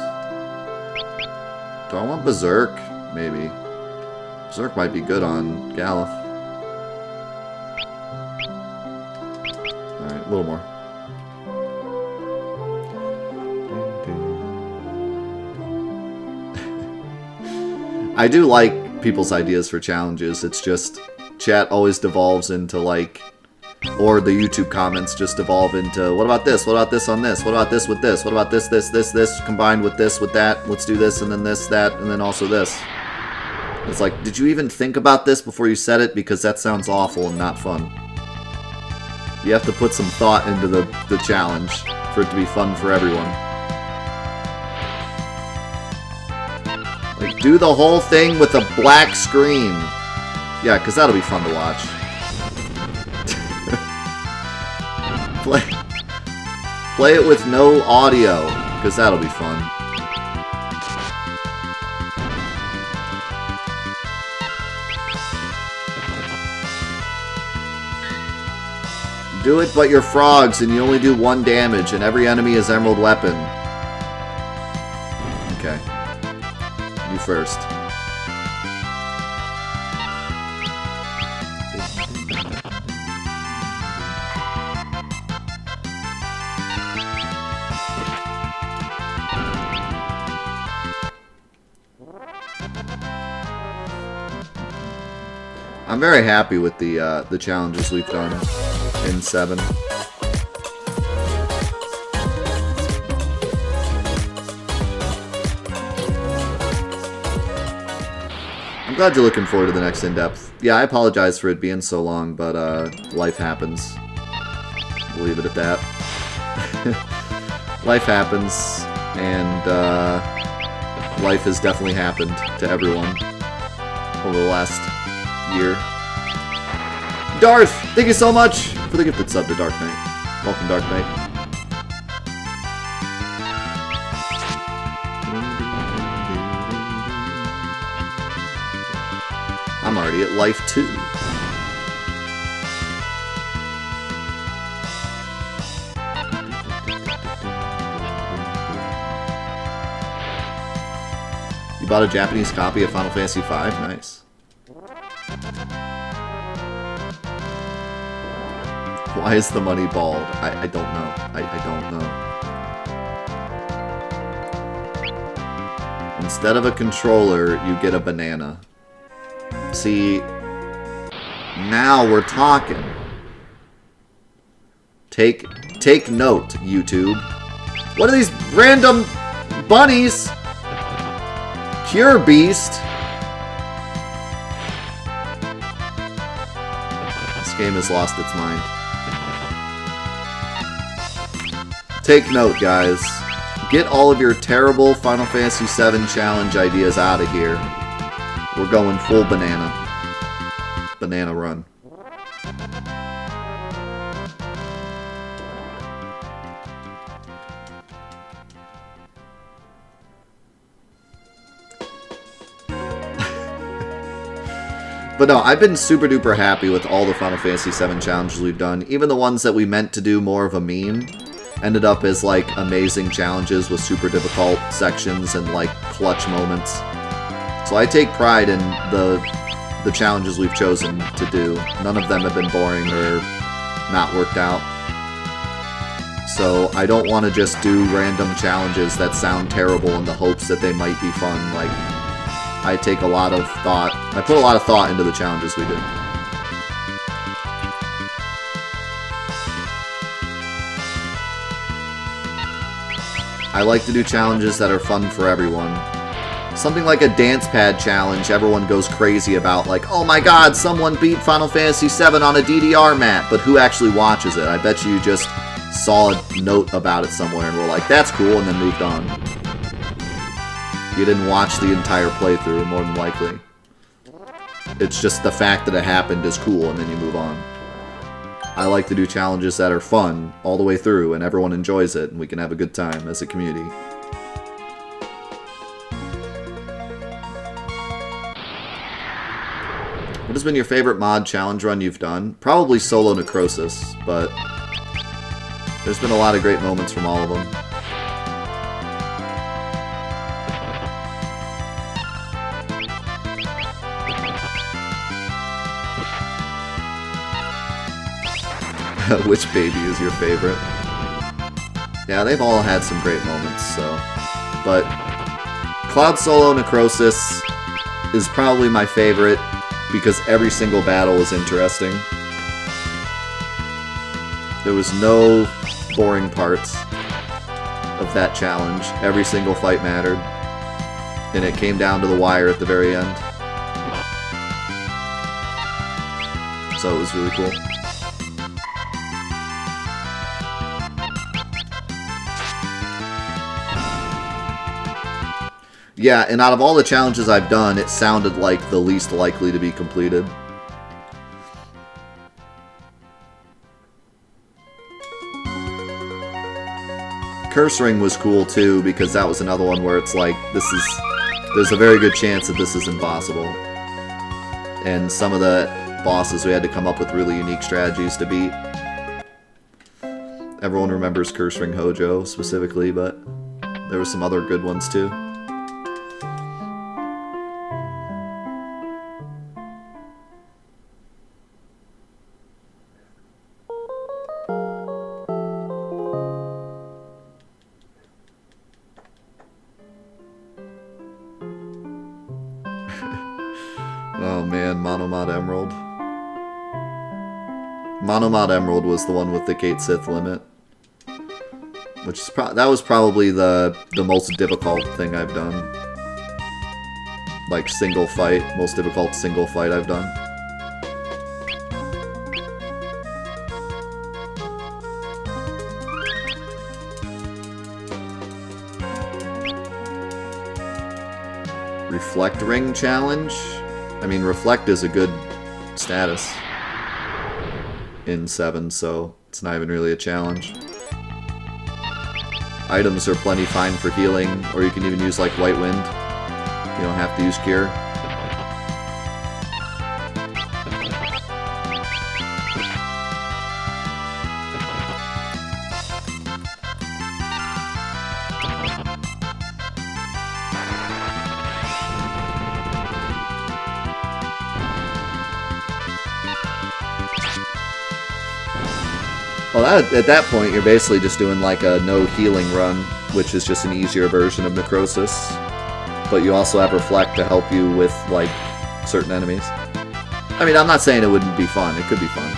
S1: Do I want Berserk? Maybe. Berserk might be good on Galuf. Alright, a little more. I do like people's ideas for challenges. It's just, chat always devolves into like, or the YouTube comments just devolve into, what about this? What about this on this? What about this with this? What about this, this, combined with this, with that? Let's do this, and then this, that, and then also this. It's like, did you even think about this before you said it? Because that sounds awful and not fun. You have to put some thought into the challenge for it to be fun for everyone. Like, do the whole thing with a black screen. Yeah, because that'll be fun to watch. Play it with no audio, because that'll be fun. Do it, but you're frogs, and you only do 1 damage, and every enemy is Emerald Weapon. Okay. You first. I'm very happy with the challenges we've done in 7. glad you're looking forward to the next in-depth. Yeah, I apologize for it being so long, but life happens. We'll leave it at that. Life happens, and life has definitely happened to everyone over the last year. Darth, thank you so much for the gifted sub to Dark Knight. Welcome, Dark Knight. I'm already at life 2. You bought a Japanese copy of Final Fantasy V? Nice. Why is the money bald? I don't know. I don't know. Instead of a controller, you get a banana. See, now we're talking. Take note, YouTube. What are these random bunnies? Pure Beast. This game has lost its mind. Take note, guys. Get all of your terrible Final Fantasy VII challenge ideas out of here. We're going full banana. Banana run. But no, I've been super duper happy with all the Final Fantasy VII challenges we've done. Even the ones that we meant to do more of a meme ended up as like amazing challenges with super difficult sections and like clutch moments. So I take pride in the challenges we've chosen to do. None of them have been boring or not worked out. So I don't want to just do random challenges that sound terrible in the hopes that they might be fun. Like, I take a lot of thought. I put a lot of thought into the challenges we do. I like to do challenges that are fun for everyone. Something like a dance pad challenge everyone goes crazy about, like, oh my god, someone beat Final Fantasy VII on a DDR map, but who actually watches it? I bet you just saw a note about it somewhere and were like, that's cool, and then moved on. You didn't watch the entire playthrough, more than likely. It's just the fact that it happened is cool, and then you move on. I like to do challenges that are fun all the way through, and everyone enjoys it, and we can have a good time as a community. What has been your favorite mod challenge run you've done? Probably Solo Necrosis, but there's been a lot of great moments from all of them. Which baby is your favorite? Yeah, they've all had some great moments, so... But Cloud Solo Necrosis is probably my favorite because every single battle was interesting. There was no boring parts of that challenge. Every single fight mattered. And it came down to the wire at the very end. So it was really cool. Yeah, and out of all the challenges I've done, it sounded like the least likely to be completed. Curse Ring was cool too, because that was another one where it's like, there's a very good chance that this is impossible. And some of the bosses we had to come up with really unique strategies to beat. Everyone remembers Curse Ring Hojo specifically, but there were some other good ones too. Oh man, Monomod Emerald. Monomod Emerald was the one with the Gate Sith limit. Which is that was probably the most difficult thing I've done. like, single fight, most difficult single fight I've done. Reflect Ring Challenge? I mean, Reflect is a good status in 7, so it's not even really a challenge. Items are plenty fine for healing, or you can even use, like, White Wind. You don't have to use Cure. Well, at that point, you're basically just doing like a no healing run, which is just an easier version of Necrosis. But you also have Reflect to help you with, like, certain enemies. I mean, I'm not saying it wouldn't be fun. It could be fun.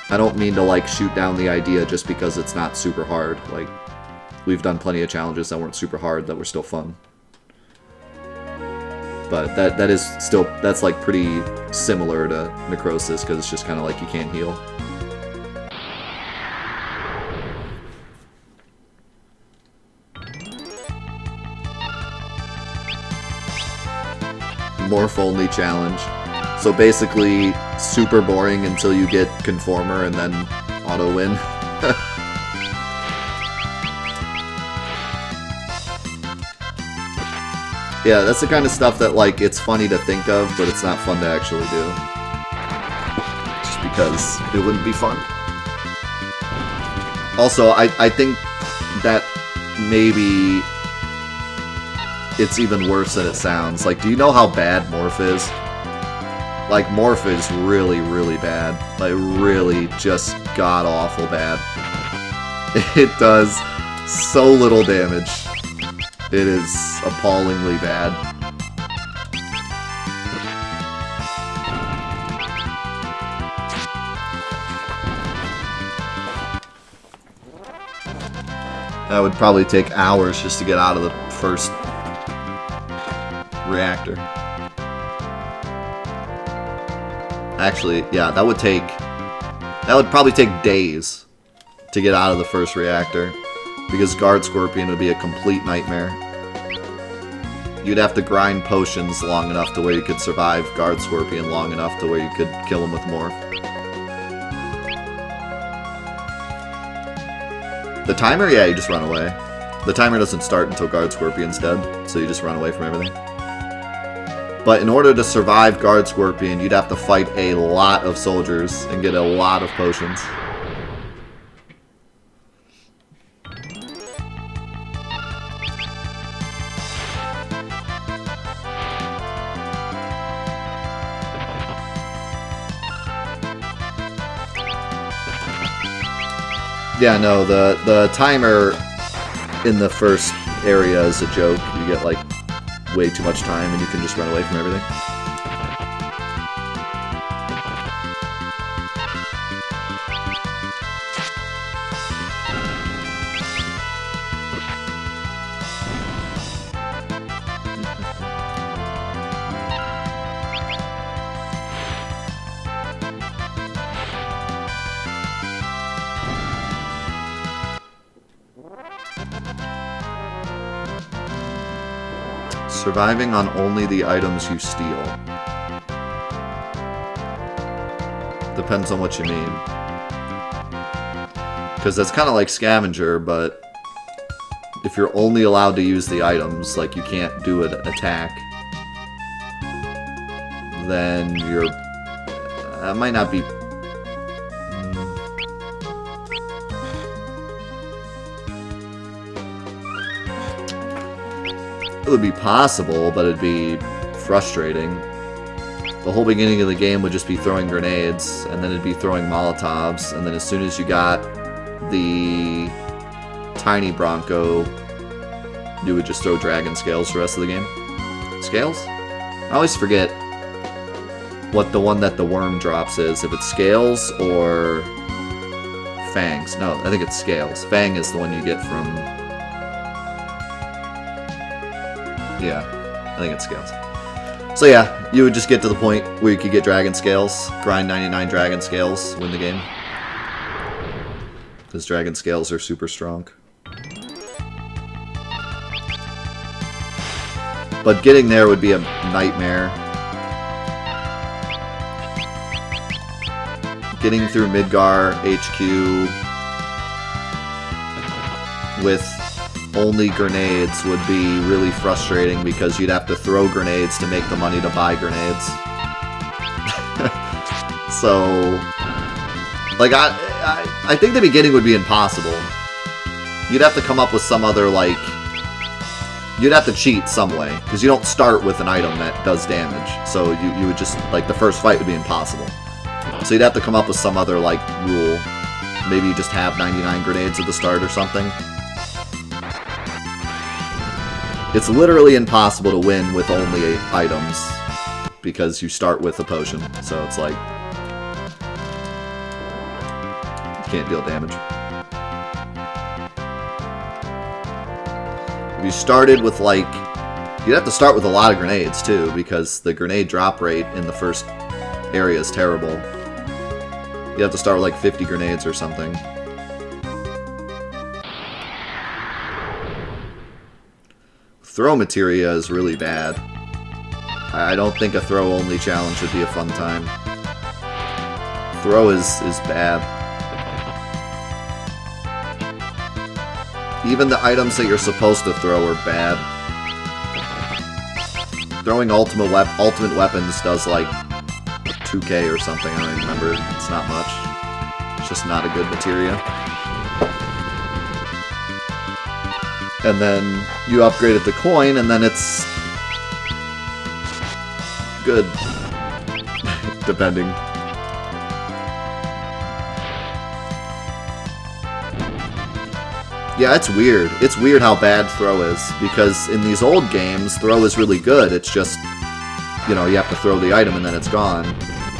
S1: I don't mean to, like, shoot down the idea just because it's not super hard. Like, we've done plenty of challenges that weren't super hard that were still fun. But that is still, that's like pretty similar to Necrosis, because it's just kind of like you can't heal. Morph only challenge. So basically, super boring until you get Conformer and then auto win. Yeah, that's the kind of stuff that, like, it's funny to think of, but it's not fun to actually do. Just because it wouldn't be fun. Also, I think that maybe it's even worse than it sounds. Like, do you know how bad Morph is? Like, Morph is really, really bad. Like, really just god-awful bad. It does so little damage. It is appallingly bad. That would probably take hours just to get out of the first reactor. Actually, yeah, that would probably take days to get out of the first reactor, because Guard Scorpion would be a complete nightmare. You'd have to grind potions long enough to where you could survive Guard Scorpion long enough to where you could kill him with Morph. The timer? Yeah, you just run away. The timer doesn't start until Guard Scorpion's dead, so you just run away from everything. But in order to survive Guard Scorpion, you'd have to fight a lot of soldiers and get a lot of potions. Yeah, no, the timer in the first area is a joke. You get, like, way too much time and you can just run away from everything. Surviving on only the items you steal. Depends on what you mean. Because that's kind of like Scavenger, but if you're only allowed to use the items, like you can't do an attack, then you're... that might not be... It would be possible, but it'd be frustrating. The whole beginning of the game would just be throwing grenades, and then it'd be throwing Molotovs, and then as soon as you got the Tiny Bronco, you would just throw Dragon Scales for the rest of the game. Scales? I always forget what the one that the worm drops is, if it's Scales or Fangs. No, I think it's Scales. Fang is the one you get from Yeah, I think it scales. So yeah, you would just get to the point where you could get dragon scales, grind 99 dragon scales, win the game. Because dragon scales are super strong. But getting there would be a nightmare. Getting through Midgar HQ with only grenades would be really frustrating because you'd have to throw grenades to make the money to buy grenades. So, like, I think the beginning would be impossible. You'd have to come up with some other, like... You'd have to cheat some way, because you don't start with an item that does damage. So you would just, like, the first fight would be impossible. So you'd have to come up with some other, like, rule. Maybe you just have 99 grenades at the start or something. It's literally impossible to win with only 8 items, because you start with a potion. So it's like... You can't deal damage. If you started with, like... You'd have to start with a lot of grenades, too, because the grenade drop rate in the first area is terrible. You have to start with, like, 50 grenades or something. Throw materia is really bad. I don't think a throw-only challenge would be a fun time. Throw is bad. Even the items that you're supposed to throw are bad. Throwing ultimate weapons does like 2k or something, I don't even remember. It's not much. It's just not a good materia. And then you upgrade it to coin, and then it's good. Depending. Yeah, it's weird. It's weird how bad throw is, because in these old games, throw is really good. It's just, you know, you have to throw the item and then it's gone.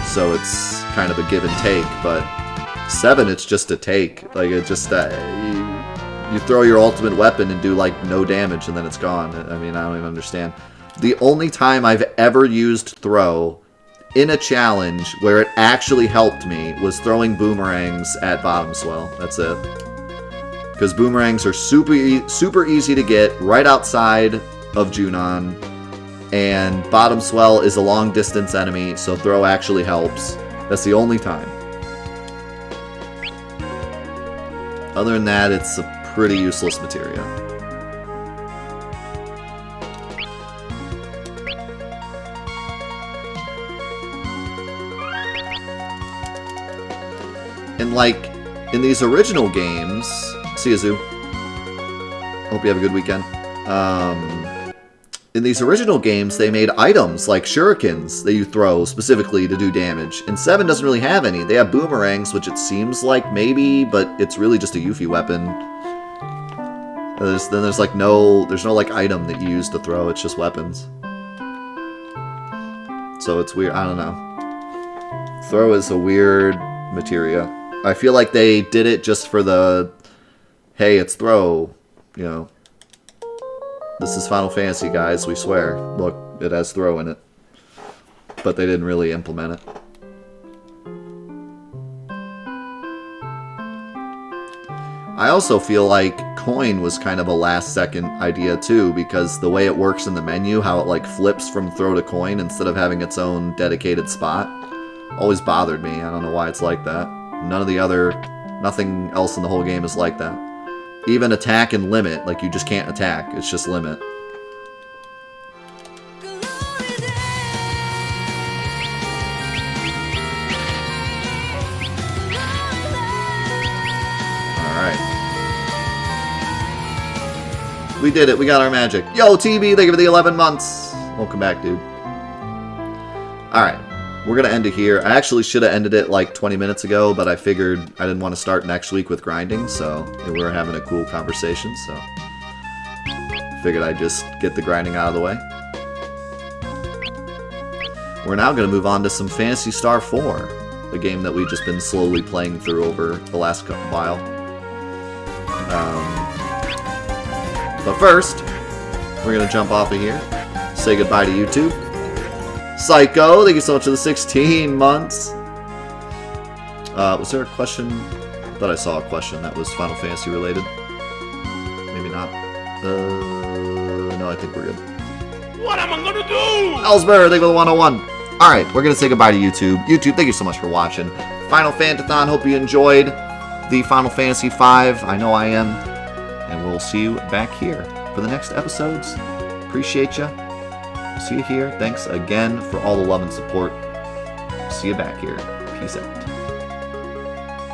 S1: So it's kind of a give and take, but 7, it's just a take. Like, it just, you throw your ultimate weapon and do, like, no damage and then it's gone. I mean, I don't even understand. The only time I've ever used throw in a challenge where it actually helped me was throwing boomerangs at Bottom Swell. That's it. Because boomerangs are super easy to get right outside of Junon, and Bottom Swell is a long distance enemy, so throw actually helps. That's the only time. Other than that, it's a pretty useless materia. And like, in these original games... See you, Zoo. Hope you have a good weekend. In these original games, they made items like shurikens that you throw specifically to do damage. And 7 doesn't really have any. They have boomerangs, which it seems like maybe, but it's really just a Yuffie weapon. There's like no like item that you use to throw. It's just weapons. So it's weird. I don't know. Throw is a weird materia. I feel like they did it just for the... Hey, it's throw, you know. This is Final Fantasy, guys, we swear. Look, it has throw in it. But they didn't really implement it. I also feel like coin was kind of a last-second idea, too, because the way it works in the menu, how it, like, flips from throw to coin instead of having its own dedicated spot, always bothered me. I don't know why it's like that. Nothing else in the whole game is like that. Even attack and limit, like, you just can't attack. It's just limit. Alright. We did it. We got our magic. Yo, TB, thank you for the 11 months. Welcome back, dude. Alright. We're going to end it here. I actually should have ended it like 20 minutes ago, but I figured I didn't want to start next week with grinding, so we were having a cool conversation, so figured I'd just get the grinding out of the way. We're now going to move on to some Phantasy Star 4, the game that we've just been slowly playing through over the last while. But first, we're going to jump off of here. Say goodbye to YouTube. Psycho, thank you so much for the 16 months. Was there a question? I thought I saw a question that was Final Fantasy related. Maybe not. No, I think we're good.
S2: What am I gonna do?
S1: Ellsberg, thank you for the 101. Alright, we're going to say goodbye to YouTube. YouTube, thank you so much for watching. Final Fantathon, hope you enjoyed the Final Fantasy V. I know I am. And we'll see you back here for the next episodes. Appreciate you. See you here. Thanks again for all the love and support. See you back here. Peace out.